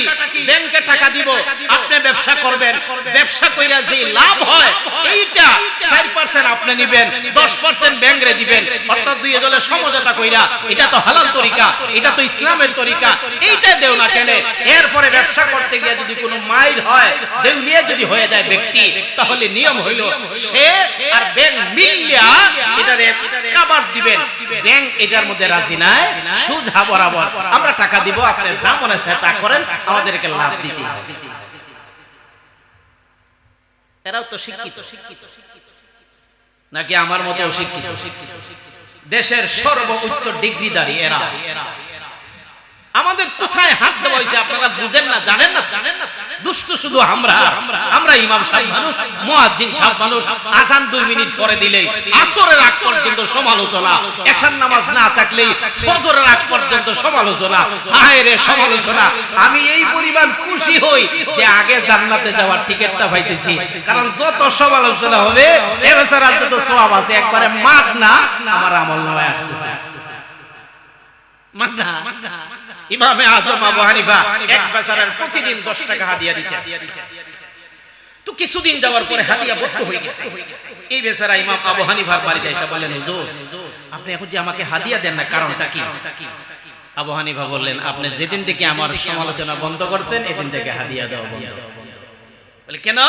ব্যাংকে টাকা দিব, আপনি ব্যবসা করবেন, ব্যবসা কইরা যে লাভ হয় এইটা 4% আপনি নেবেন, 10% ব্যাংকে দিবেন, অর্থাৎ দুই দলে সমঝোতা কইরা। এটা তো হালাল তরিকা, এটা তো ইসলামের তরিকা। এইটা দেও না কেন? এরপরে ব্যবসা করতে গিয়ে যদি কোনো মাইর হয়, দেউলিয়া যদি হয়ে যায় ব্যক্তি, তাহলে নিয়ম হইল সে আর ব্যাংক মিলিয়া এটারে কভার দিবেন। ব্যাংক এটার মধ্যে রাজি নাই, সুদ বরাবর আমরা টাকা দিব, আপনি যা মনে চায় তা করেন, আমাদেরকে লাভ দিতে হবে। এরাও তো শিক্ষিত নাকি আমার মতো শিক্ষিত? দেশের সর্বোচ্চ ডিগ্রিধারী এরা। আমাদের কোথায় হাত দেওয়া হয়েছে আপনারা বুঝেন না, জানেন না? দুষ্ট শুধু আমরা ইমাম সাহেব মানুষ, মুয়াজ্জিন সাহেব মানুষ, আযান 2 মিনিট পরে দিলেই আসরের আগ পর্যন্ত সমালোচনা, এশার নামাজ না থাকলেই ফজরের আগ পর্যন্ত সমালোচনা, আয়েরে সমালোচনা। আমি এই পরিমাণ খুশি হই যে আগে জান্নাতে যাওয়ার টিকেটটা পাইতেছি, কারণ যত সমালোচনা হবে এ বেচারা যত সওয়াব আছে একবারে মাগ না আমার আমলনামায় আসতেছে। ইমামে আযম আবু হানিফা এক বেচারার প্রতিদিন 10 টাকা হাদিয়া দিতেন। তো কিছুদিন যাওয়ার পরে হাদিয়া বন্ধ হয়ে গেছে। এই বেচারা ইমাম আবু হানিফার বাড়িতে এসে বললেন, হুজুর আপনি এখন যে আমাকে হাদিয়া দেন না, কারণটা কি? আবু হানিফা বললেন, আপনি যেদিন থেকে আমার সমালোচনা বন্ধ করছেন এদিন থেকে হাদিয়া দেওয়া বন্ধ। বলে কেন?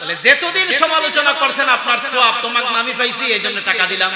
বলে যতদিন সমালোচনা করছেন আপনার সওয়াব তোমাকে আমি পাইছি, এইজন্য টাকা দিলাম।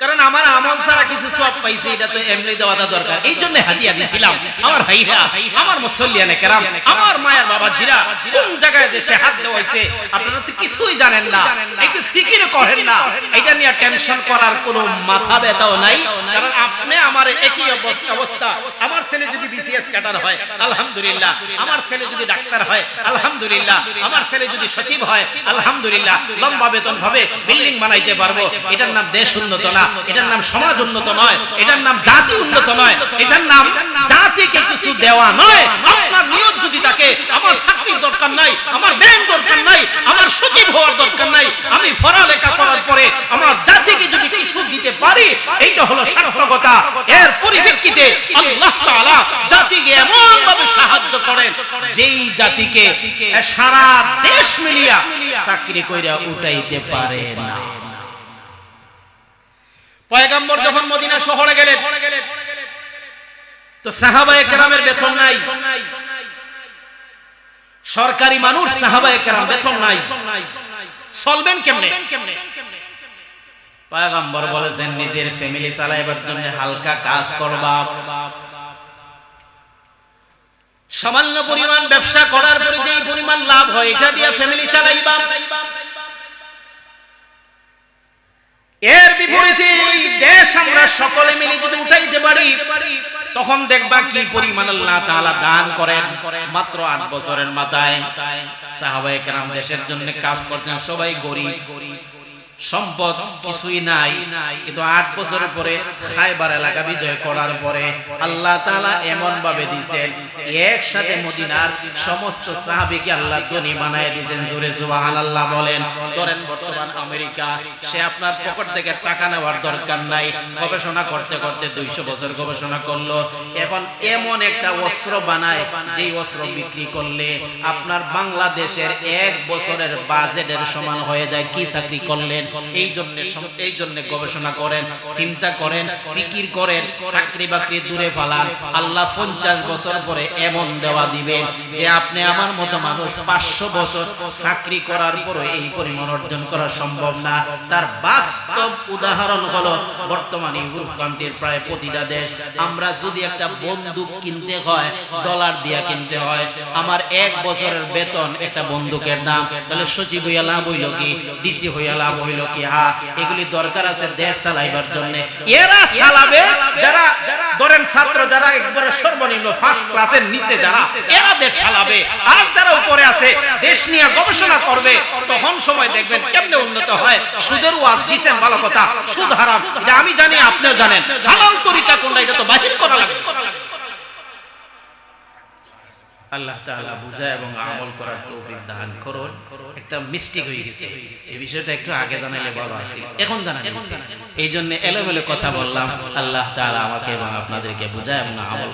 কারণ আমার আমল ছাড়া কিছু সওয়াব পাইছি, এটা তো এমনি দেওয়াটা দরকার, এইজন্য হাদিয়া দিছিলাম। আমার ভাইরা, আমার মুসল্লিয়ানে কেরাম, আমার মায়ের বাবা জিরা কোন জায়গায় দেশে হাত দেওয়াইছে আপনারা তো কিছুই জানেন না, একটু ফিকির করেন না। এটা নিয়ে টেনশন করার কোনো মাথা ব্যথাও নাই, কারণ আপনি আমার একই অবস্থা। আমার ছেলে যদি বিসিএস ক্যাডার হয় আলহামদুলিল্লাহ, আমার ছেলে যদি ডাক্তার হয় আলহামদুলিল্লাহ, আমার ছেলে যদি সচিব হয় আলহামদুলিল্লাহ, লম্বা বেতন ভাবে বিল্ডিং বানাইতে পারবো। এটার নাম দেশ উন্নত না, এটার নাম সমাজ উন্নত নয়, এটার নাম জাতি উন্নত নয়, এটার নাম জাতিকে কিছু দেওয়া নয়। আপনার নিয়ত যদি থাকে আমার চাকরির দরকার নাই, আমার ব্যাংক দরকার নাই, আমার সচিব হওয়ার দরকার নাই, আমি পড়ালেখা করার পরে আমার জাতিকে যদি কিছু দিতে পারি, এইটা হলো সার্থকতা। এর পরিপ্রেক্ষিতে আল্লাহ তাআলা জাতিকে এমন ভাবে সাহায্য করেন যেই জাতিকে সারা দেশ মিলিয়া চাকরি কইরা উঠাইতে পারে না। পয়গম্বর যখন মদিনা শহরে গেলেন তো সাহাবায়ে কেরামের বেতন নাই, সরকারি মানুষ, সাহাবায়ে কেরাম বেতন নাই, চলবেন কেমনে? পয়গম্বর বলেছেন নিজের ফ্যামিলি চালাইবার জন্য হালকা কাজ করবা, সামান্য পরিমাণ ব্যবসা করার পরে যেই পরিমাণ লাভ হয় এটা দিয়ে ফ্যামিলি চালাইবা। এর বিপরীতে এই দেশ আমরা সকলে মিলে যদি উঠাইতে পারি তখন দেখবা কি পরিমাণ আল্লাহ তাআলা দান করেন। মাত্র 8 বছরের মাথায় সাহাবায়ে কেরাম দেশের জন্য কাজ করতেন, সবাই গরিব, সম্পদ কিছুই নাই, কিন্তু 8 বছরের পরে খায়বার এলাকা বিজয় করার পরে আল্লাহ তাআলা এমন ভাবে দিয়েছেন একসাথে মদিনার সমস্ত সাহাবীকে আল্লাহ ধনী বানায় দিয়েছেন। জোরে সুবহানাল্লাহ বলেন। ধরেন বর্তমান আমেরিকা, সে আপনার পকেট থেকে টাকা নেওয়ার দরকার নাই, গবেষণা করতে করতে 200 বছর গবেষণা করলো, এখন এমন একটা অস্ত্র বানায় যেই অস্ত্র বিক্রি করলে আপনার বাংলাদেশের 1 বছরের বাজেটের সমান হয়ে যায়। কি চাকরি করলেন? এই জন্য গবেষণা করেন, চিন্তা করেন, ফিকির করেন, চাকরি বাকরি দূরে ফালান। আল্লাহ 50 বছর পরে এমন দেওয়া দিবেন যে আপনি আমার মতো মানুষ 500 বছর চাকরি করার পরে এই পরিমাণ অর্জন করা সম্ভব না। তার বাস্তব উদাহরণ হলো বর্তমান ইউরোপ কান্ট্রির প্রায় প্রতিটা দেশ। আমরা যদি একটা বন্দুক কিনতে হয় ডলার দিয়া কিনতে হয়, আমার 1 বছরের বেতন একটা বন্দুকের দাম, তাহলে সচিব হইয়া লাভ হইল কি, ডিসি হইয়া লাভ হইল হইল কি এগুলি দরকার আছে দেশ চালাইবার জন্য। এরা চালাবে যারা ধরেন ছাত্র যারা একবারে সর্বনিম্ন ফার্স্ট ক্লাসের নিচে যারা, এরা দেশ চালাবে। আর যারা উপরে আছে দেশ নিয়ে গবেষণা করবে, তখন সময় দেখবেন কেমনে উন্নত হয়। সুদের ওয়াজ দিবেন ভালো কথা, সুদ হারাম এটা আমি জানি, আপনিও জানেন। হালাল তরিকা কোনটা এটা তো বাহির করা লাগবে। আল্লাহ তাআলা বুঝায় এবং আমল করার তৌফিক দান করুন। একটা মিস্টেক হয়ে গেছে, এই বিষয়টা একটু আগে জানাইলে ভালো আছিল, এখন জানাই এই জন্য এলোমেলো কথা বললাম। আল্লাহ তাআলা আমাকে এবং আপনাদেরকে বুঝায় এবং আমল